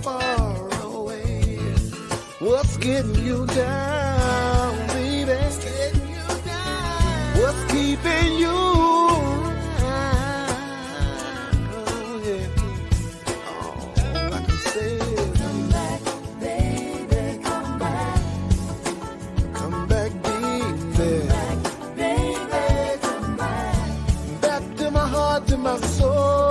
[SPEAKER 6] far away. What's getting you down, baby? What's getting you down? What's keeping you around? Oh, yeah. All I can say is come back, baby, come back. Come back, baby. Come back, baby, come back. Back to my heart, to my soul.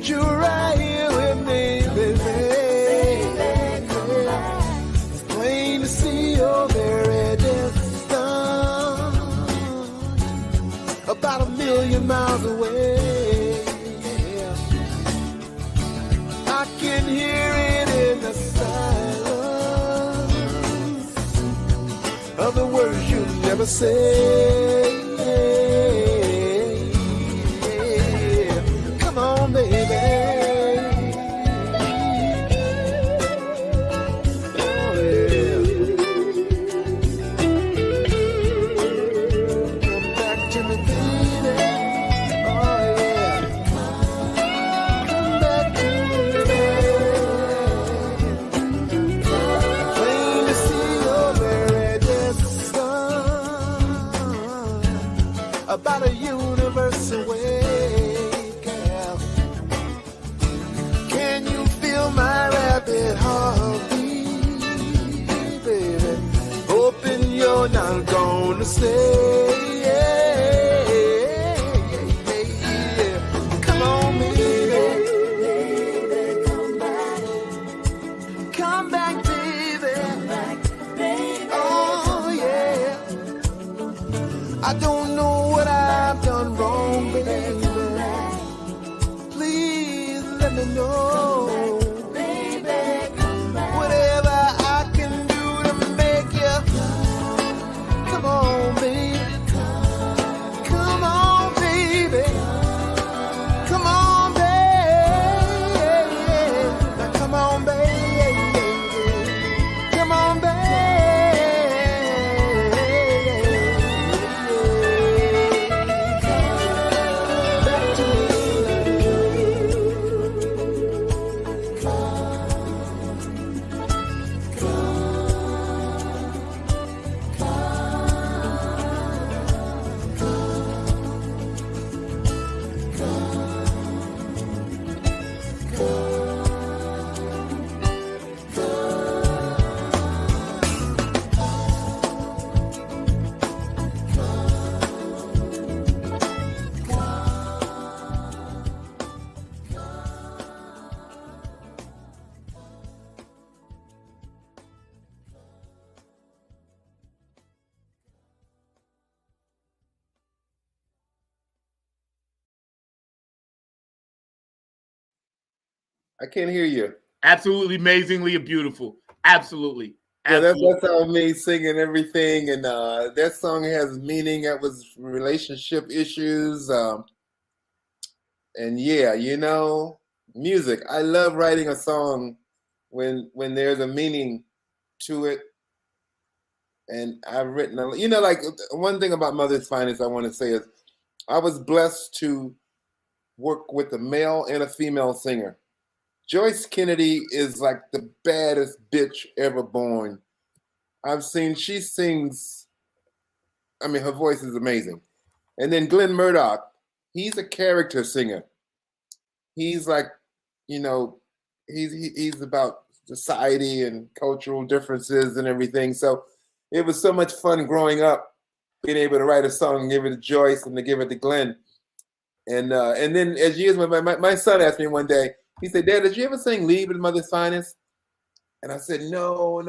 [SPEAKER 6] You right here with me, baby. It's plain to see you're very distant, about 1,000,000 miles away. I can hear it in the silence of the words you never say. About a universe away, girl. Can you feel my rapid heartbeat, baby? Hoping you're not gonna stay. I don't know what I've done wrong, baby. Please let me know. Whatever I can do to make you come on, baby. Come on, baby. Come on, baby. Now come on, baby. Come on, baby. Back to me.
[SPEAKER 2] I can't hear you.
[SPEAKER 3] Absolutely amazingly beautiful. Absolutely.
[SPEAKER 2] Yeah,
[SPEAKER 3] Absolutely.
[SPEAKER 2] that's how me singing everything, and that song has meaning. That was relationship issues, and yeah, you know, music. I love writing a song when there's a meaning to it, and I've written, you know, like one thing about Mother's Finest I want to say is I was blessed to work with a male and a female singer. Joyce Kennedy is like the baddest bitch ever born. I've seen, she sings, I mean, her voice is amazing. And then Glenn Murdoch, he's a character singer. He's like, you know, he's about society and cultural differences and everything. So it was so much fun growing up, being able to write a song and give it to Joyce and to give it to Glenn. And then as years went by, my son asked me one day, he said, "Dad, did you ever sing Leave in Mother's Finest?" And I said, no.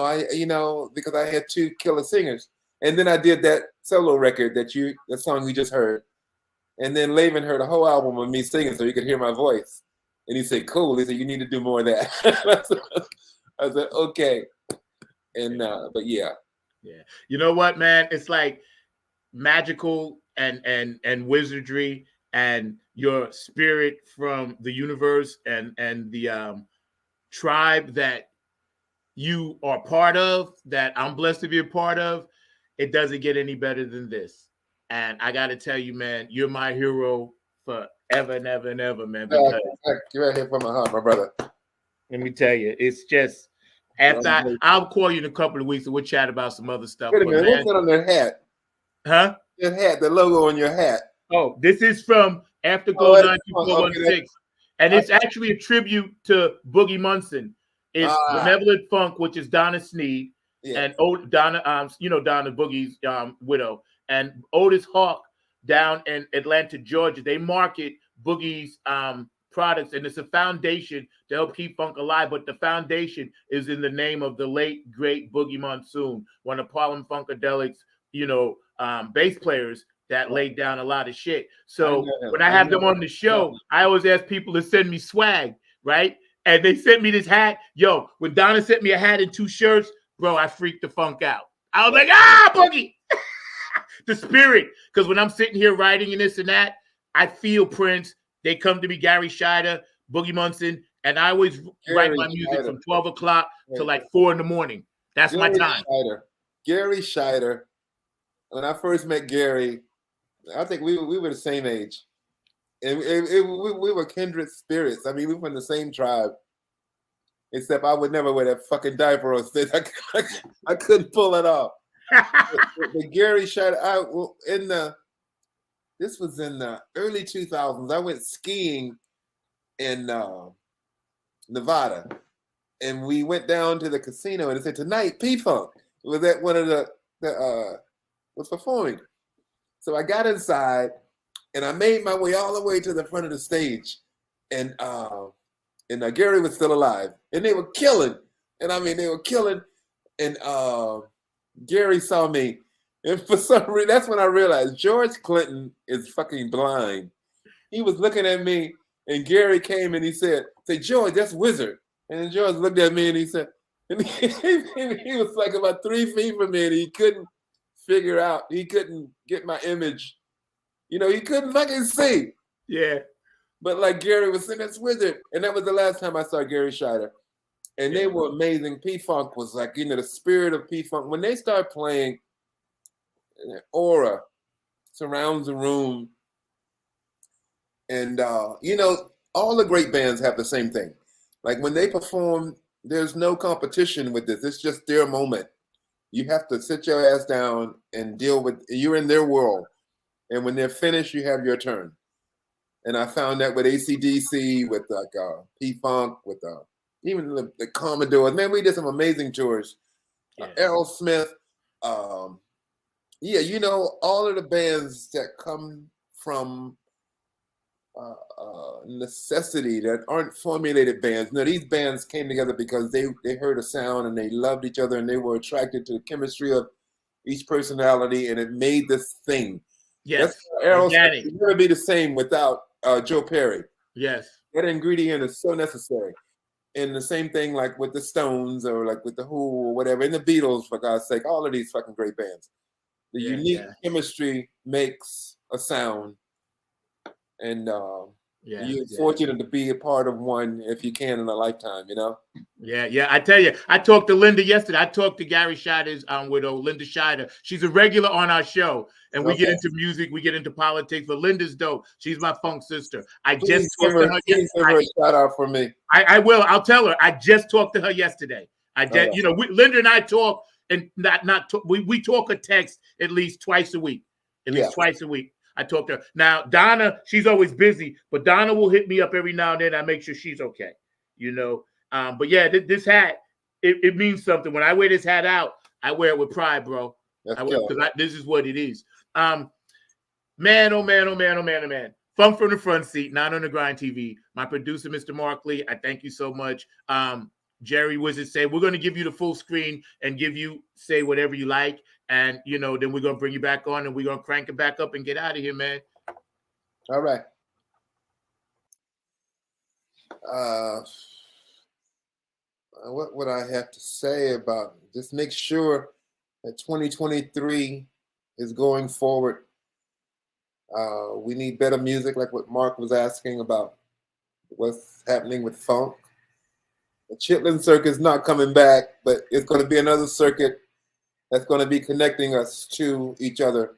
[SPEAKER 2] I, you know, because I had two killer singers. And then I did that solo record the song you just heard. And then Laven heard a whole album of me singing so he could hear my voice. And he said, cool. He said, you need to do more of that. I said, okay. And, but yeah.
[SPEAKER 3] Yeah. You know what, man? It's like magical and wizardry and your spirit from the universe and the tribe that you are part of, that I'm blessed to be a part of. It doesn't get any better than this. And I got to tell you, man, you're my hero forever and ever and ever, man. Because
[SPEAKER 2] you're right here from my heart, my brother.
[SPEAKER 3] Let me tell you, it's just after I'll call you in a couple of weeks and we'll chat about some other stuff.
[SPEAKER 2] Wait a minute, what's that on their hat?
[SPEAKER 3] Huh?
[SPEAKER 2] That hat, the logo on your hat.
[SPEAKER 3] Oh, this is from Afterglow 9416. And it's actually a tribute to Boogie Munson. It's Benevolent Funk, which is Donna Sneed, and Donna, you know, Donna Boogie's widow, and Otis Hawk down in Atlanta, Georgia. They market Boogie's products, and it's a foundation to help keep funk alive. But the foundation is in the name of the late great Boogie Monsoon, one of Harlem Funkadelic's, you know, bass players that laid down a lot of shit. So when I have them on the show, I always ask people to send me swag, right? And they sent me this hat. Yo, when Donna sent me a hat and 2 shirts, bro, I freaked the funk out. I was like, Boogie. The spirit. Because when I'm sitting here writing and this and that, I feel Prince. They come to me, Gary Scheider, Boogie Munson, and I always write my music from 12 o'clock to like 4 in the morning. That's my time.
[SPEAKER 2] Gary Scheider. When I first met Gary, I think we were the same age. And we were kindred spirits. I mean, we were from the same tribe. Except I would never wear that fucking diaper on stage. I couldn't pull it off. But Gary Scheider, this was in the early 2000s. I went skiing in Nevada. And we went down to the casino and it said, tonight, P-Funk. It was at one of the was performing. So I got inside and I made my way all the way to the front of the stage. And Gary was still alive. And they were killing. And I mean, they were killing. And Gary saw me And for some reason, that's when I realized George Clinton is fucking blind. He was looking at me, and Gary came and he said, "Say, George, that's Wizard." And then George looked at me and he said, and he was like about 3 feet from me, and he couldn't figure out, he couldn't get my image. You know, he couldn't fucking see.
[SPEAKER 3] Yeah.
[SPEAKER 2] But like Gary was saying, that's Wizard. And that was the last time I saw Gary Scheider. And they were amazing. P-Funk was like, you know, the spirit of P-Funk. When they start playing, an aura surrounds the room. And, you know, all the great bands have the same thing. Like when they perform, there's no competition with this. It's just their moment. You have to sit your ass down and deal with, you're in their world. And when they're finished, you have your turn. And I found that with AC/DC, with like P-Funk, with even the Commodores. Man, we did some amazing tours. Aerosmith. Yeah, you know, all of the bands that come from necessity, that aren't formulated bands. No, these bands came together because they heard a sound and they loved each other and they were attracted to the chemistry of each personality, and it made this thing.
[SPEAKER 3] Yes.
[SPEAKER 2] Aerosmith would never be the same without Joe Perry.
[SPEAKER 3] Yes.
[SPEAKER 2] That ingredient is so necessary. And the same thing like with the Stones or like with the Who or whatever, and the Beatles, for God's sake, all of these fucking great bands. The unique chemistry makes a sound. And you're fortunate to be a part of one if you can in a lifetime, you know?
[SPEAKER 3] Yeah. I tell you, I talked to Linda yesterday. I talked to Gary Scheider's widow, Linda Scheider. She's a regular on our show. And we get into music, we get into politics, but Linda's dope. She's my funk sister. Please
[SPEAKER 2] give her a shout out for me.
[SPEAKER 3] I will. I'll tell her. I just talked to her yesterday. You know, Linda and I talk, and we talk or text at least twice a week. At least twice a week. I talk to her. Now, Donna, she's always busy, but Donna will hit me up every now and then. I make sure she's okay, you know. But yeah, this hat, it means something. When I wear this hat out, I wear it with pride, bro. This is what it is. Man, oh man. Funk from the Front Seat, Not on the Grind TV. My producer, Mr. Mark Lee, I thank you so much. Jerry Wizard said, we're going to give you the full screen and say whatever you like. And, you know, then we're going to bring you back on and we're going to crank it back up and get out of here, man.
[SPEAKER 2] All right. What would I have to say about it? Just make sure that 2023 is going forward. We need better music, like what Mark was asking about what's happening with funk. The Chitlin circuit is not coming back, but it's going to be another circuit that's going to be connecting us to each other.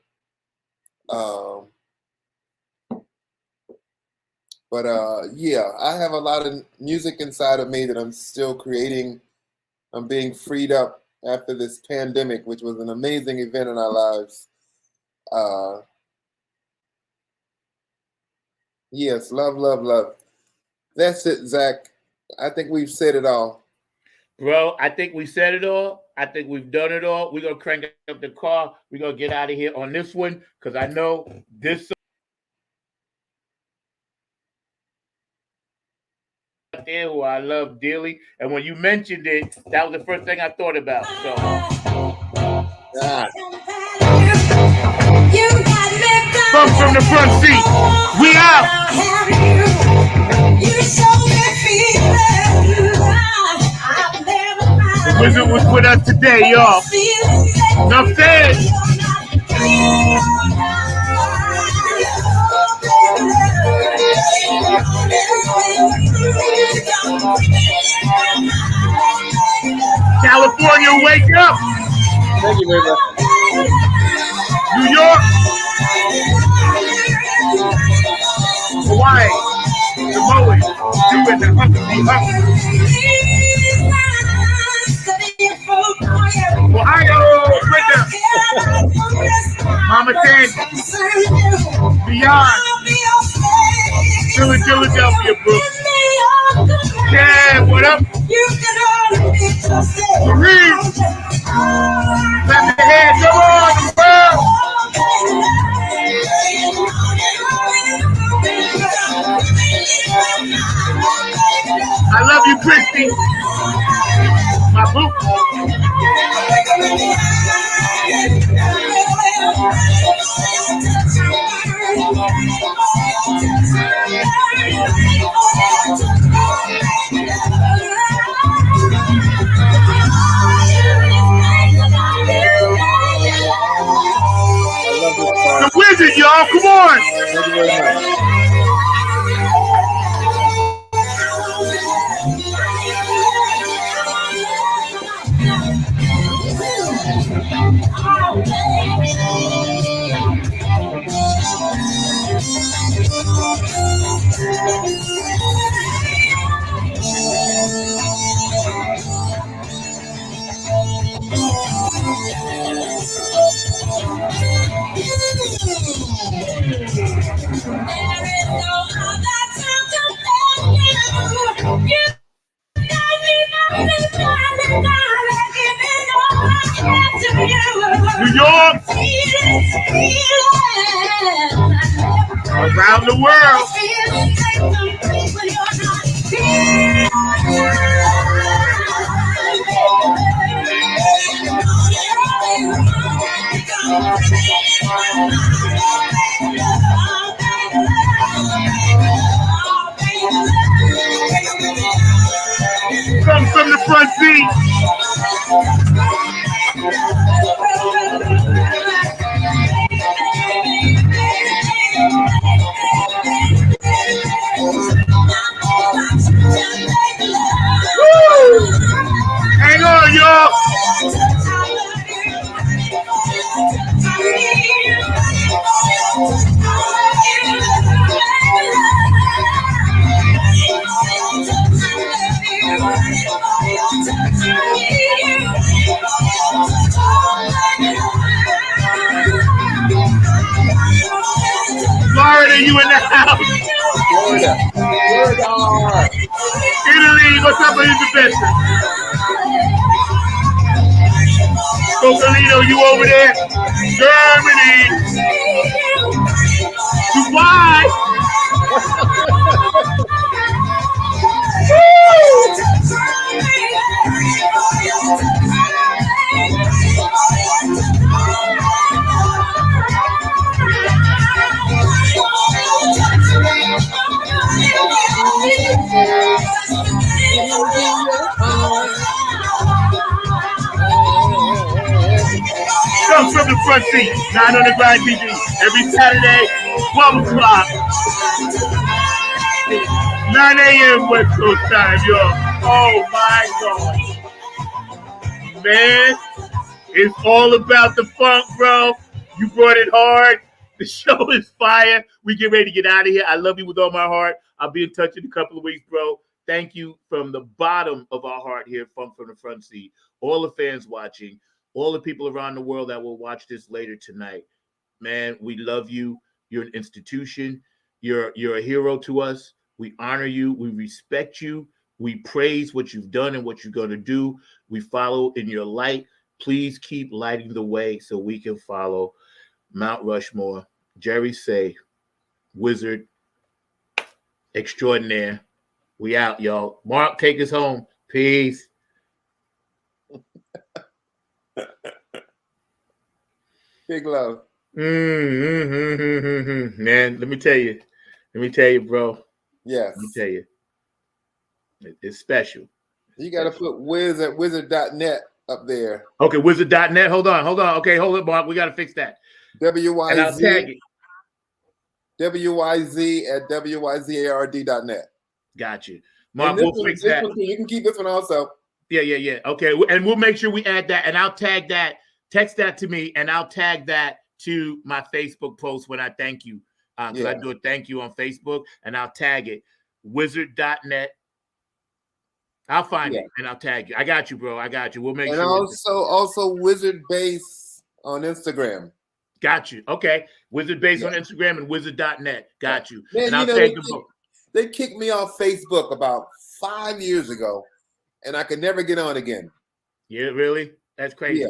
[SPEAKER 2] Yeah, I have a lot of music inside of me that I'm still creating. I'm being freed up after this pandemic, which was an amazing event in our lives. Yes, love. That's it, Zach. I think we've said it all.
[SPEAKER 3] Bro, I think we said it all. I think we've done it all. We're going to crank up the car. We're going to get out of here on this one because I know this there who I love dearly. And when you mentioned it, that was the first thing I thought about. So, Funk from the Front Seat. We out. The Wizard was with us today, y'all. Enough said. California, wake up.
[SPEAKER 2] Thank you very much.
[SPEAKER 3] New York. Hawaii. Samoa. Doing the Ohio, Britain, Mama Sandy, beyond, Philadelphia, Brooklyn. Yeah, what up? Marine, clap your hands, come on, the world. I love you, Christy. My boo.
[SPEAKER 1] Wizard, y'all. Come on.
[SPEAKER 2] Thank you very much.
[SPEAKER 1] New York. Around the world. Come from the front seat. Hang on, y'all. Florida, you in the house.
[SPEAKER 2] Florida. Florida.
[SPEAKER 1] Italy, what's up, Elizabeth? Cocolino, you over there? Germany. Dubai. Come from the front seat, 9 on the Grind TV, every Saturday, 12 o'clock, 9 a.m. West Coast time, y'all. Oh my God. Man, it's all about the funk, bro. You brought it hard. The show is fire. We get ready to get out of here. I love you with all my heart. I'll be in touch in a couple of weeks, bro. Thank you from the bottom of our heart here, Funk from the Front Seat. All the fans watching, all the people around the world that will watch this later tonight. Man, we love you. You're an institution. You're a hero to us. We honor you. We respect you. We praise what you've done and what you're going to do. We follow in your light. Please keep lighting the way so we can follow Mount Rushmore, Jerry Say, Wizard Extraordinaire. We out, y'all. Mark, take us home. Peace.
[SPEAKER 2] Big love.
[SPEAKER 1] Man, let me tell you, bro.
[SPEAKER 2] Yes.
[SPEAKER 1] Let me tell you. It's special.
[SPEAKER 2] You got to put Wiz at wizard.net up there.
[SPEAKER 1] Okay, wizard.net. Hold on. Okay, hold it, Mark. We got to fix that.
[SPEAKER 2] WYZ.
[SPEAKER 1] And I'll tag it.
[SPEAKER 2] WYZ at WYZARD.net.
[SPEAKER 1] Got you. Mark, we'll fix that.
[SPEAKER 2] You can keep this one also.
[SPEAKER 1] Yeah. Okay, and we'll make sure we add that, and I'll tag that. Text that to me, and I'll tag that to my Facebook post when I thank you. Because I do a thank you on Facebook, and I'll tag it. Wizard.net. I'll find it, and I'll tag you. I got you, bro. I got you. We'll make
[SPEAKER 2] and
[SPEAKER 1] sure.
[SPEAKER 2] And also Wizard Base on Instagram.
[SPEAKER 1] Got you. Okay. Wizard Base on Instagram and wizard.net. Got you.
[SPEAKER 2] Man,
[SPEAKER 1] and I'll tag them both.
[SPEAKER 2] They kicked me off Facebook about 5 years ago, and I could never get on again.
[SPEAKER 1] Yeah, really? That's crazy.
[SPEAKER 2] Yeah.